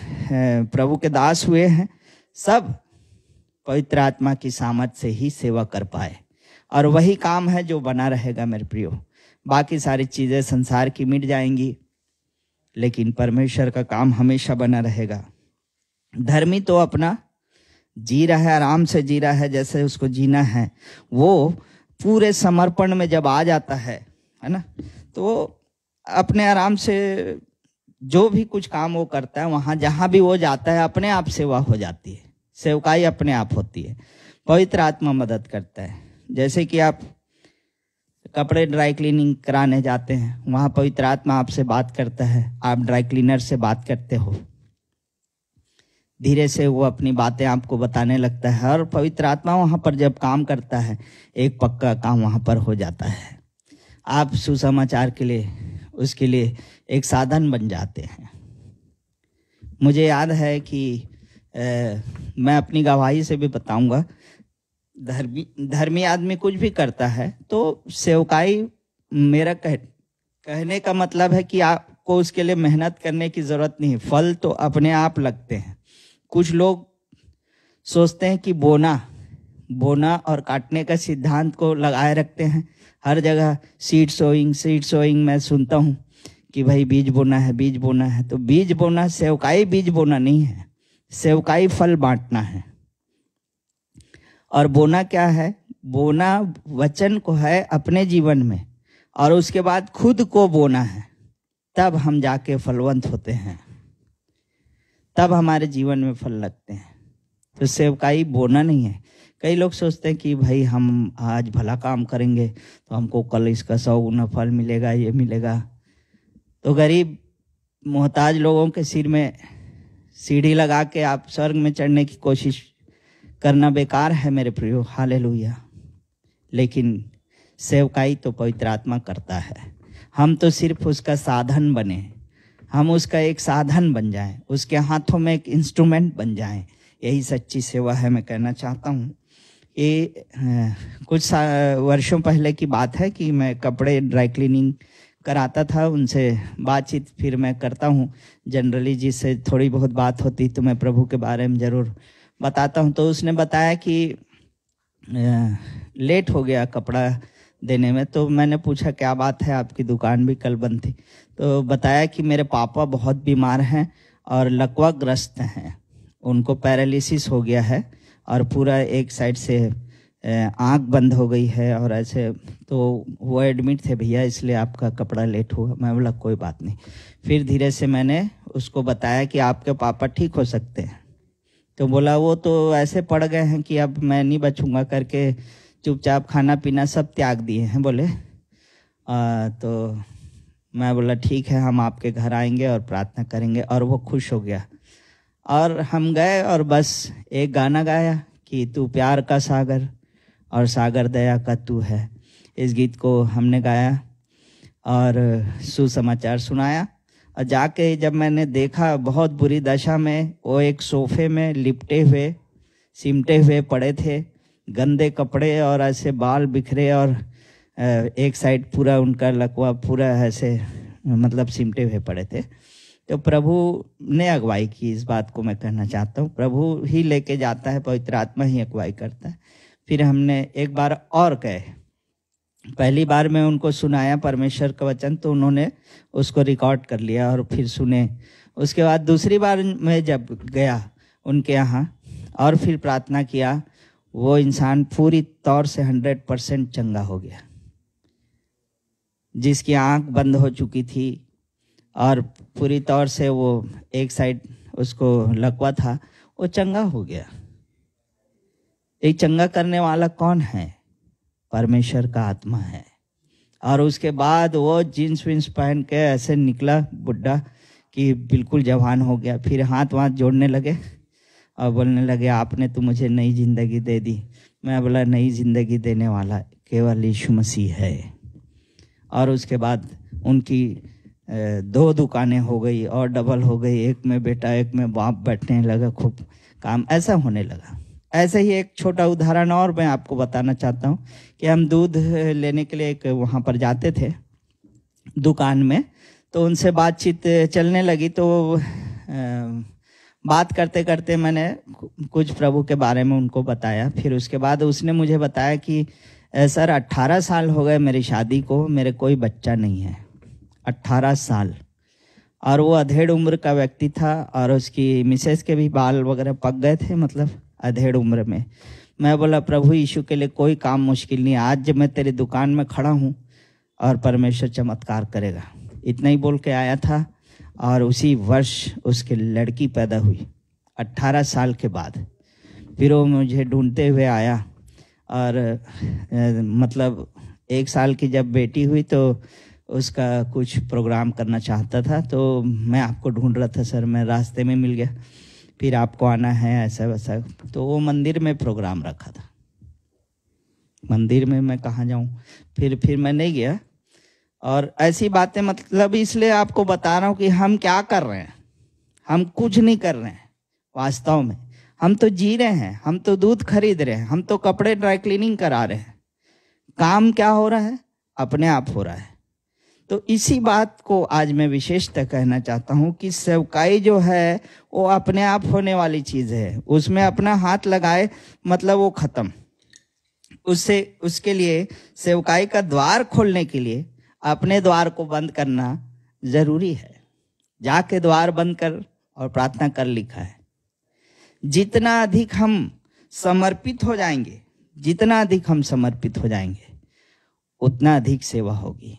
प्रभु के दास हुए हैं, सब पवित्र आत्मा की सामर्थ से ही सेवा कर पाए। और वही काम है जो बना रहेगा मेरे प्रियो। बाकी सारी चीजें संसार की मिट जाएंगी, लेकिन परमेश्वर का काम हमेशा बना रहेगा। धर्मी तो अपना जी रहा है, आराम से जी रहा है जैसे उसको जीना है। वो पूरे समर्पण में जब आ जाता है ना, तो अपने आराम से जो भी कुछ काम वो करता है, वहां जहां भी वो जाता है, अपने आप सेवा हो जाती है, सेवकाई अपने आप होती है। पवित्र आत्मा मदद करता है। जैसे कि आप कपड़े ड्राई क्लीनिंग कराने जाते हैं, वहां पवित्र आत्मा आपसे बात करता है, आप ड्राई क्लीनर से बात करते हो, धीरे से वो अपनी बातें आपको बताने लगता है। और पवित्र आत्मा वहां पर जब काम करता है, एक पक्का काम वहां पर हो जाता है। आप सुसमाचार के लिए, उसके लिए एक साधन बन जाते हैं। मुझे याद है कि मैं अपनी गवाही से भी बताऊंगा, धर्मी आदमी कुछ भी करता है तो सेवकाई, मेरा कहने का मतलब है कि आपको उसके लिए मेहनत करने की जरूरत नहीं, फल तो अपने आप लगते हैं। कुछ लोग सोचते हैं कि बोना और काटने का सिद्धांत को लगाए रखते हैं हर जगह। सीड सोइंग मैं सुनता हूँ कि भाई बीज बोना है, बीज बोना है। तो बीज बोना सेवकाई बीज बोना नहीं है, सेवकाई फल बांटना है। और बोना क्या है? बोना वचन को है अपने जीवन में, और उसके बाद खुद को बोना है, तब हम जाके फलवंत होते हैं, तब हमारे जीवन में फल लगते हैं। तो सेवकाई बोना नहीं है। कई लोग सोचते हैं कि भाई हम आज भला काम करेंगे तो हमको कल इसका 100 गुना फल मिलेगा, ये मिलेगा। तो गरीब मोहताज लोगों के सिर में सीढ़ी लगा के आप स्वर्ग में चढ़ने की कोशिश करना बेकार है मेरे प्रियो। हालेलुया। लेकिन सेवकाई तो पवित्र आत्मा करता है, हम तो सिर्फ उसका साधन बने, हम उसका एक साधन बन जाएं, उसके हाथों में एक इंस्ट्रूमेंट बन जाएं। यही सच्ची सेवा है। मैं कहना चाहता हूँ ये कुछ वर्षों पहले की बात है कि मैं कपड़े ड्राई क्लीनिंग कराता था, उनसे बातचीत फिर मैं करता हूँ जनरली, जिससे थोड़ी बहुत बात होती तो मैं प्रभु के बारे में ज़रूर बताता हूँ। तो उसने बताया कि लेट हो गया कपड़ा देने में। तो मैंने पूछा क्या बात है, आपकी दुकान भी कल बंद थी। तो बताया कि मेरे पापा बहुत बीमार हैं और लकवाग्रस्त हैं, उनको पैरालिसिस हो गया है और पूरा एक साइड से आँख बंद हो गई है और ऐसे। तो वो एडमिट थे भैया, इसलिए आपका कपड़ा लेट हुआ। मैं बोला कोई बात नहीं। फिर धीरे से मैंने उसको बताया कि आपके पापा ठीक हो सकते हैं। तो बोला वो तो ऐसे पड़ गए हैं कि अब मैं नहीं बचूंगा करके चुपचाप खाना पीना सब त्याग दिए हैं बोले। तो मैं बोला ठीक है, हम आपके घर आएंगे और प्रार्थना करेंगे। और वो खुश हो गया और हम गए और बस एक गाना गाया कि तू प्यार का सागर और सागर दया का तू है। इस गीत को हमने गाया और सुसमाचार सुनाया। और जाके जब मैंने देखा बहुत बुरी दशा में वो एक सोफे में लिपटे हुए सिमटे हुए पड़े थे, गंदे कपड़े और ऐसे बाल बिखरे और एक साइड पूरा उनका लकवा पूरा ऐसे मतलब सिमटे हुए पड़े थे। तो प्रभु ने अगुवाई की। इस बात को मैं कहना चाहता हूँ, प्रभु ही लेके जाता है, पवित्र आत्मा ही अगुवाई करता है। फिर हमने एक बार और गए। पहली बार मैं उनको सुनाया परमेश्वर का वचन, तो उन्होंने उसको रिकॉर्ड कर लिया और फिर सुने। उसके बाद दूसरी बार मैं जब गया उनके यहाँ और फिर प्रार्थना किया, वो इंसान पूरी तौर से 100% चंगा हो गया। जिसकी आंख बंद हो चुकी थी और पूरी तौर से वो एक साइड उसको लकवा था, वो चंगा हो गया। एक चंगा करने वाला कौन है? परमेश्वर का आत्मा है। और उसके बाद वो जीन्स विन्स पहन के ऐसे निकला बुढ़ा कि बिल्कुल जवान हो गया। फिर हाथ वाथ जोड़ने लगे और बोलने लगे आपने तो मुझे नई जिंदगी दे दी। मैं बोला नई जिंदगी देने वाला केवल यीशु मसीह है। और उसके बाद उनकी 2 दुकानें हो गई और डबल हो गई, एक में बेटा एक में बाप बैठने लगा, खूब काम ऐसा होने लगा। ऐसे ही एक छोटा उदाहरण और मैं आपको बताना चाहता हूँ कि हम दूध लेने के लिए एक वहाँ पर जाते थे दुकान में। तो उनसे बातचीत चलने लगी। तो बात करते करते मैंने कुछ प्रभु के बारे में उनको बताया। फिर उसके बाद उसने मुझे बताया कि सर 18 साल हो गए मेरी शादी को, मेरे कोई बच्चा नहीं है। 18 साल। और वो अधेड़ उम्र का व्यक्ति था और उसकी मिसेस के भी बाल वगैरह पक गए थे, मतलब अधेड़ उम्र में। मैं बोला प्रभु यीशु के लिए कोई काम मुश्किल नहीं है। आज जब मैं तेरी दुकान में खड़ा हूँ और परमेश्वर चमत्कार करेगा। इतना ही बोल के आया था और उसी वर्ष उसकी लड़की पैदा हुई 18 साल के बाद। फिर वो मुझे ढूंढते हुए आया और मतलब 1 साल की जब बेटी हुई तो उसका कुछ प्रोग्राम करना चाहता था। तो मैं आपको ढूंढ रहा था सर, मैं रास्ते में मिल गया, फिर आपको आना है ऐसा वैसा। तो वो मंदिर में प्रोग्राम रखा था। मंदिर में मैं कहाँ जाऊँ, फिर मैं नहीं गया। और ऐसी बातें मतलब इसलिए आपको बता रहा हूँ कि हम क्या कर रहे हैं। हम कुछ नहीं कर रहे हैं वास्तव में। हम तो जी रहे हैं, हम तो दूध खरीद रहे हैं, हम तो कपड़े ड्राई क्लीनिंग करा रहे हैं। काम क्या हो रहा है? अपने आप हो रहा है। तो इसी बात को आज मैं विशेषतः कहना चाहता हूँ कि सेवकाई जो है वो अपने आप होने वाली चीज है। उसमें अपना हाथ लगाए मतलब वो खत्म। उसके लिए सेवकाई का द्वार खोलने के लिए अपने द्वार को बंद करना जरूरी है। जाके द्वार बंद कर और प्रार्थना कर लिखा है। जितना अधिक हम समर्पित हो जाएंगे, जितना अधिक हम समर्पित हो जाएंगे, उतना अधिक सेवा होगी।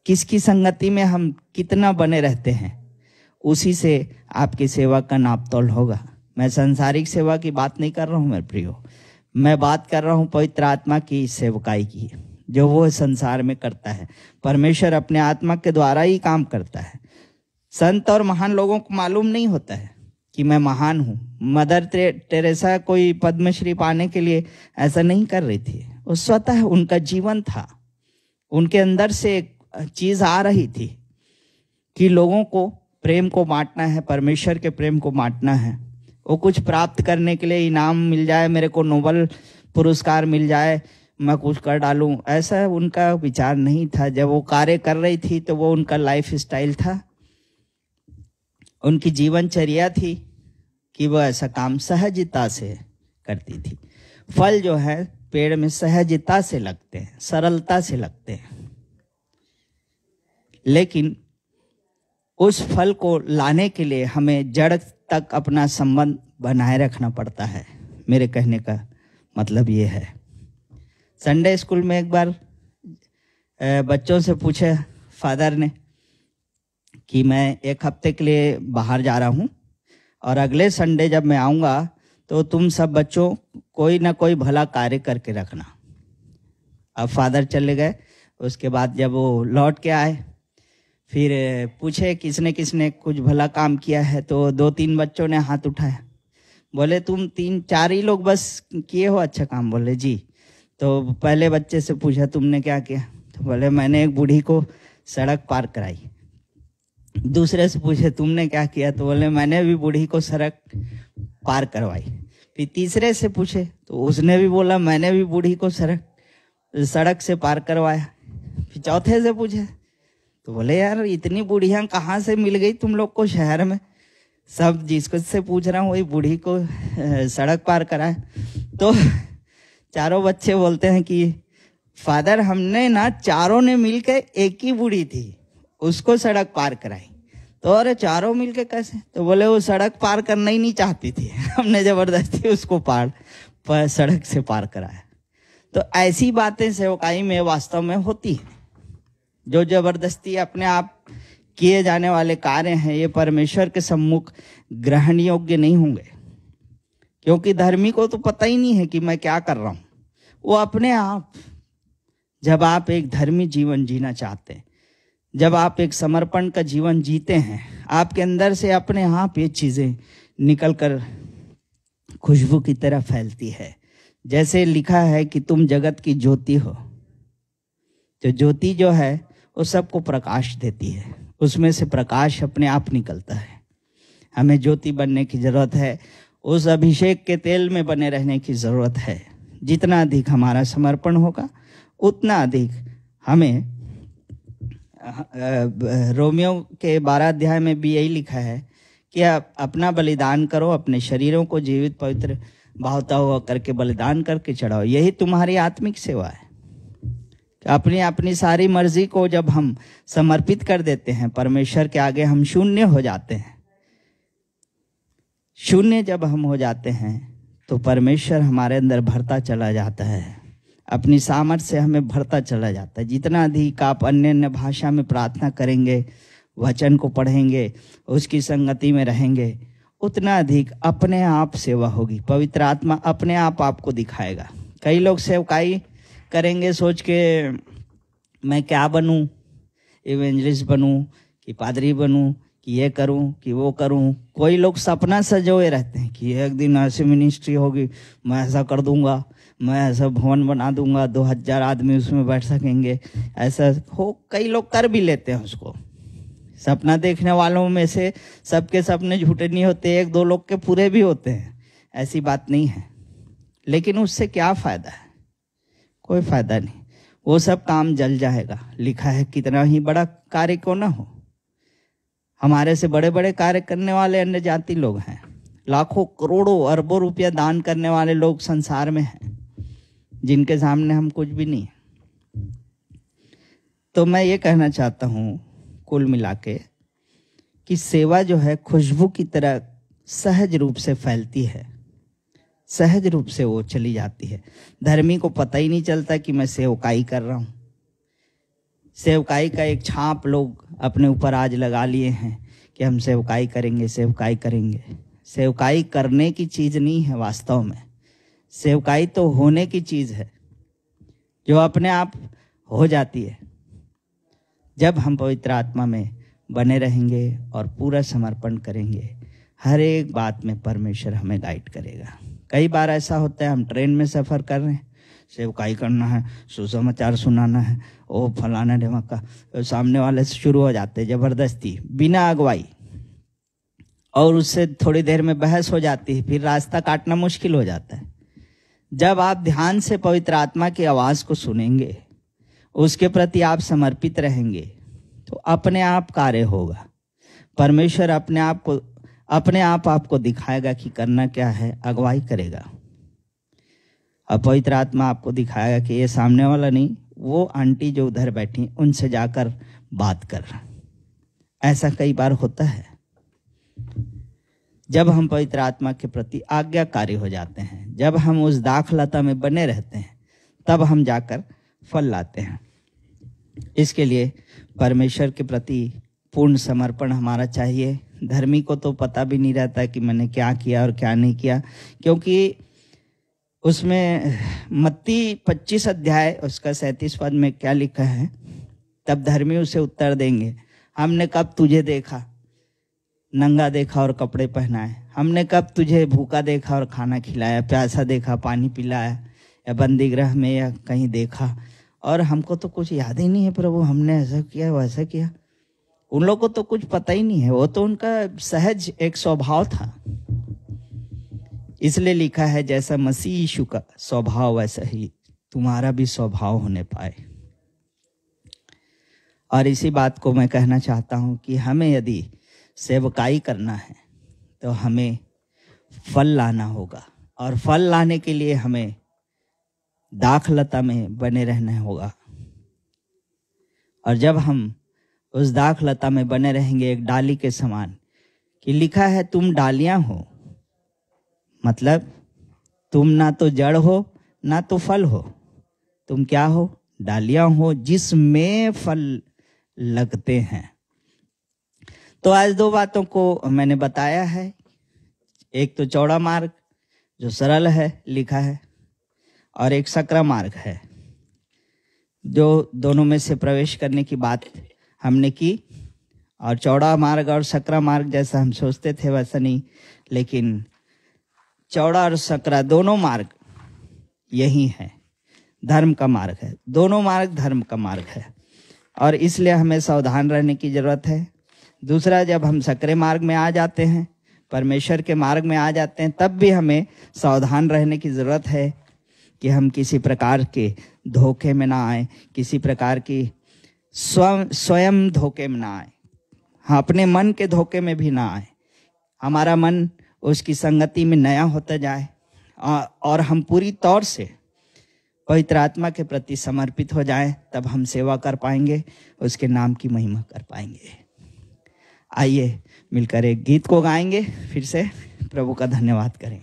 किसकी संगति में हम कितना बने रहते हैं, उसी से आपकी सेवा का नापतोल होगा। मैं सांसारिक सेवा की बात नहीं कर रहा हूं मेरे प्रियो, मैं बात कर रहा हूं पवित्र आत्मा की सेवकाई की, जो वो संसार में करता है। परमेश्वर अपने आत्मा के द्वारा ही काम करता है। संत और महान लोगों को मालूम नहीं होता है कि मैं महान हूं। मदर टेरेसा कोई पद्मश्री पाने के लिए ऐसा नहीं कर रही थी, वो स्वतः उनका जीवन था। उनके अंदर से एक चीज आ रही थी कि लोगों को प्रेम को बांटना है, परमेश्वर के प्रेम को बांटना है। वो कुछ प्राप्त करने के लिए इनाम मिल जाए, मेरे को नोबेल पुरस्कार मिल जाए, मैं कुछ कर डालूं, ऐसा उनका विचार नहीं था। जब वो कार्य कर रही थी तो वो उनका लाइफ स्टाइल था, उनकी जीवनचर्या थी कि वह ऐसा काम सहजता से करती थी। फल जो है पेड़ में सहजता से लगते हैं, सरलता से लगते हैं, लेकिन उस फल को लाने के लिए हमें जड़ तक अपना संबंध बनाए रखना पड़ता है। मेरे कहने का मतलब ये है। संडे स्कूल में एक बार बच्चों से पूछे फादर ने कि मैं एक हफ्ते के लिए बाहर जा रहा हूँ और अगले संडे जब मैं आऊँगा तो तुम सब बच्चों कोई ना कोई भला कार्य करके रखना। अब फादर चले गए। उसके बाद जब वो लौट के आए, फिर पूछे किसने किसने कुछ भला काम किया है, तो 2-3 बच्चों ने हाथ उठाया। बोले तुम 3-4 ही लोग बस किए हो अच्छा काम? बोले जी। तो पहले बच्चे से पूछा तुमने क्या किया? तो बोले मैंने एक बूढ़ी को सड़क पार कराई। दूसरे से पूछे तुमने क्या किया? तो बोले मैंने भी बूढ़ी को सड़क पार करवाई। फिर तीसरे से पूछे तो उसने भी बोला मैंने भी बूढ़ी को सड़क से पार करवाया। फिर चौथे से पूछे तो बोले यार इतनी बूढ़ियां कहाँ से मिल गई तुम लोग को शहर में? सब जिसको से पूछ रहा हूँ वही बूढ़ी को सड़क पार कराए। तो चारों बच्चे बोलते हैं कि फादर हमने ना चारों ने मिलकर एक ही बूढ़ी थी उसको सड़क पार कराई। तो अरे चारों मिलके कैसे? तो बोले वो सड़क पार करना ही नहीं चाहती थी, हमने जबरदस्ती उसको सड़क से पार कराया। तो ऐसी बातें सेवकाई में वास्तव में होती है। जो जबरदस्ती अपने आप किए जाने वाले कार्य हैं, ये परमेश्वर के सम्मुख ग्रहण योग्य नहीं होंगे, क्योंकि धर्मी को तो पता ही नहीं है कि मैं क्या कर रहा हूं। वो अपने आप, जब आप एक धर्मी जीवन जीना चाहते हैं, जब आप एक समर्पण का जीवन जीते हैं, आपके अंदर से अपने आप ये चीजें निकलकर खुशबू की तरह फैलती है। जैसे लिखा है कि तुम जगत की ज्योति हो। तो ज्योति जो है वो सबको प्रकाश देती है, उसमें से प्रकाश अपने आप निकलता है। हमें ज्योति बनने की जरूरत है, उस अभिषेक के तेल में बने रहने की जरूरत है। जितना अधिक हमारा समर्पण होगा उतना अधिक हमें, रोमियो के 12 अध्याय में भी यही लिखा है कि आप अपना बलिदान करो, अपने शरीरों को जीवित पवित्र भावता हुआ करके बलिदान करके चढ़ाओ। यही तुम्हारी आत्मिक सेवा है। अपनी अपनी सारी मर्जी को जब हम समर्पित कर देते हैं परमेश्वर के आगे, हम शून्य हो जाते हैं। शून्य जब हम हो जाते हैं तो परमेश्वर हमारे अंदर भरता चला जाता है, अपनी सामर्थ्य से हमें भरता चला जाता है। जितना अधिक आप अन्य अन्य भाषा में प्रार्थना करेंगे, वचन को पढ़ेंगे, उसकी संगति में रहेंगे, उतना अधिक अपने आप सेवा होगी। पवित्र आत्मा अपने आप आपको दिखाएगा। कई लोग सेवकाई करेंगे सोच के मैं क्या बनूं, इवेंजलिस्ट बनूं कि पादरी बनूं कि ये करूं कि वो करूं। कोई लोग सपना सजोए रहते हैं कि एक दिन ऐसी मिनिस्ट्री होगी, मैं ऐसा कर दूंगा, मैं ऐसा भवन बना दूंगा, 2000 आदमी उसमें बैठ सकेंगे। ऐसा हो, कई लोग कर भी लेते हैं उसको। सपना देखने वालों में से सबके सपने झूठे नहीं होते, 1-2 लोग के पूरे भी होते हैं, ऐसी बात नहीं है। लेकिन उससे क्या फायदा है? कोई फायदा नहीं, वो सब काम जल जाएगा। लिखा है कितना ही बड़ा कार्य क्यों ना हो। हमारे से बड़े बड़े कार्य करने वाले अन्य जाति लोग हैं, लाखों करोड़ों अरबों रुपया दान करने वाले लोग संसार में हैं, जिनके सामने हम कुछ भी नहीं। तो मैं ये कहना चाहता हूँ, कुल मिला के कि सेवा जो है खुशबू की तरह सहज रूप से फैलती है, सहज रूप से वो चली जाती है। धर्मी को पता ही नहीं चलता कि मैं सेवकाई कर रहा हूँ। सेवकाई का एक छाप लोग अपने ऊपर आज लगा लिए हैं कि हम सेवकाई करेंगे, सेवकाई करेंगे। सेवकाई करने की चीज नहीं है वास्तव में, सेवकाई तो होने की चीज है जो अपने आप हो जाती है जब हम पवित्र आत्मा में बने रहेंगे और पूरा समर्पण करेंगे। हर एक बात में परमेश्वर हमें गाइड करेगा। कई बार ऐसा होता है, हम ट्रेन में सफ़र कर रहे हैं, सेवकाई करना है, सुसमाचार सुनाना है, ओ फलाना ढिमका, सामने वाले से शुरू हो जाते जबरदस्ती बिना अगुवाई, और उससे थोड़ी देर में बहस हो जाती है, फिर रास्ता काटना मुश्किल हो जाता है। जब आप ध्यान से पवित्र आत्मा की आवाज़ को सुनेंगे, उसके प्रति आप समर्पित रहेंगे, तो अपने आप कार्य होगा। परमेश्वर अपने आप आपको दिखाएगा कि करना क्या है, अगुवाई करेगा। अब पवित्र आत्मा आपको दिखाएगा कि ये सामने वाला नहीं, वो आंटी जो उधर बैठी उनसे जाकर बात कर। ऐसा कई बार होता है। जब हम पवित्र आत्मा के प्रति आज्ञाकारी हो जाते हैं, जब हम उस दाखलता में बने रहते हैं, तब हम जाकर फल लाते हैं। इसके लिए परमेश्वर के प्रति पूर्ण समर्पण हमारा चाहिए। धर्मी को तो पता भी नहीं रहता कि मैंने क्या किया और क्या नहीं किया, क्योंकि उसमें मत्ती 25 अध्याय उसका 37 पद में क्या लिखा है, तब धर्मी उसे उत्तर देंगे, हमने कब तुझे देखा नंगा देखा और कपड़े पहनाए, हमने कब तुझे भूखा देखा और खाना खिलाया, प्यासा देखा पानी पिलाया, या बंदी गृह में या कहीं देखा, और हमको तो कुछ याद ही नहीं है प्रभु, हमने ऐसा किया वैसा किया। उन लोगों को तो कुछ पता ही नहीं है, वो तो उनका सहज एक स्वभाव था। इसलिए लिखा है जैसा मसीह यीशु का स्वभाव वैसा ही तुम्हारा भी स्वभाव होने पाए। और इसी बात को मैं कहना चाहता हूं कि हमें यदि सेवकाई करना है तो हमें फल लाना होगा, और फल लाने के लिए हमें दाखलता में बने रहना होगा। और जब हम उस दाखलता में बने रहेंगे एक डाली के समान, कि लिखा है तुम डालियां हो, मतलब तुम ना तो जड़ हो ना तो फल हो, तुम क्या हो, डालियां हो जिसमें फल लगते हैं। तो आज दो बातों को मैंने बताया है। एक तो चौड़ा मार्ग जो सरल है लिखा है, और एक सकरा मार्ग है जो दोनों में से प्रवेश करने की बात हमने की। और चौड़ा मार्ग और सकरा मार्ग जैसा हम सोचते थे वैसा नहीं, लेकिन चौड़ा और सकरा दोनों मार्ग यही है, धर्म का मार्ग है। दोनों मार्ग धर्म का मार्ग है, और इसलिए हमें सावधान रहने की जरूरत है। दूसरा, जब हम सकरे मार्ग में आ जाते हैं, परमेश्वर के मार्ग में आ जाते हैं, तब भी हमें सावधान रहने की जरूरत है कि हम किसी प्रकार के धोखे में ना आए, किसी प्रकार की स्वयं धोखे में ना आए, हाँ अपने मन के धोखे में भी ना आए। हमारा मन उसकी संगति में नया होता जाए, और हम पूरी तौर से पवित्र आत्मा के प्रति समर्पित हो जाएं, तब हम सेवा कर पाएंगे, उसके नाम की महिमा कर पाएंगे। आइए मिलकर एक गीत को गाएंगे, फिर से प्रभु का धन्यवाद करें।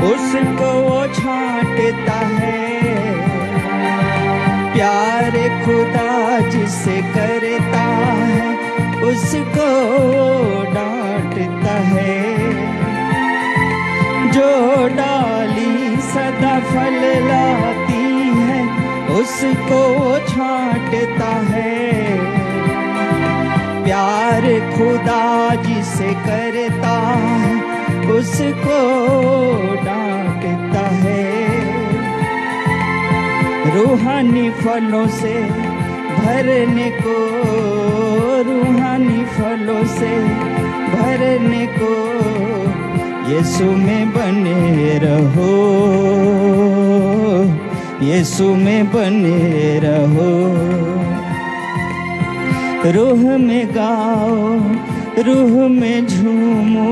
उसको वो छांटता है, प्यार खुदा जिसे करता है उसको डांटता है। जो डाली सदा फल लाती है उसको वो छांटता है, प्यार खुदा जिसे करता है उसको डांटता है। रूहानी फलों से भरने को, रूहानी फलों से भरने को यीशु में बने रहो, यीशु में बने रहो। रूह में गाओ, रूह में झूमो,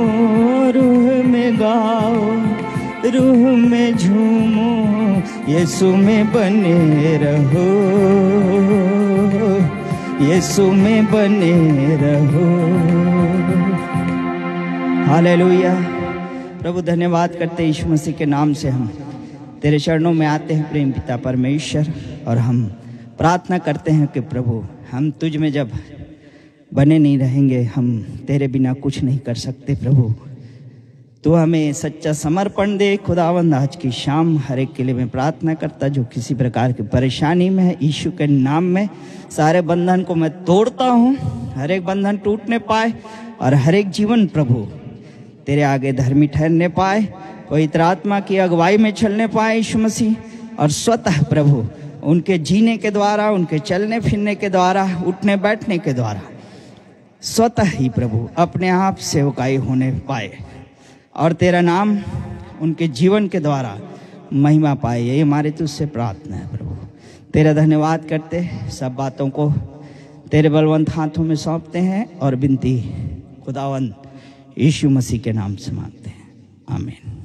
रूह में गाओ, रूह में झूमो, यीशु में बने रहो, यीशु में बने रहो। हालेलुया। प्रभु धन्यवाद करते यीशु मसीह के नाम से हम तेरे चरणों में आते हैं प्रेम पिता परमेश्वर, और हम प्रार्थना करते हैं कि प्रभु हम तुझ में जब बने नहीं रहेंगे हम तेरे बिना कुछ नहीं कर सकते। प्रभु तू हमें सच्चा समर्पण दे खुदावंद। आज की शाम हर एक के लिए मैं प्रार्थना करता जो किसी प्रकार की परेशानी में है, यीशु के नाम में सारे बंधन को मैं तोड़ता हूँ, हर एक बंधन टूटने पाए और हर एक जीवन प्रभु तेरे आगे धर्मी ठहरने पाए, पवित्र आत्मा की अगुवाई में चलने पाए यीशु मसीह, और स्वतः प्रभु उनके जीने के द्वारा, उनके चलने फिरने के द्वारा, उठने बैठने के द्वारा स्वतः ही प्रभु अपने आप सेवकाई होने पाए और तेरा नाम उनके जीवन के द्वारा महिमा पाए। यही हमारे तुझसे प्रार्थना है प्रभु। तेरा धन्यवाद करते, सब बातों को तेरे बलवंत हाथों में सौंपते हैं और विनती खुदावंद यीशु मसीह के नाम से मांगते हैं, आमीन।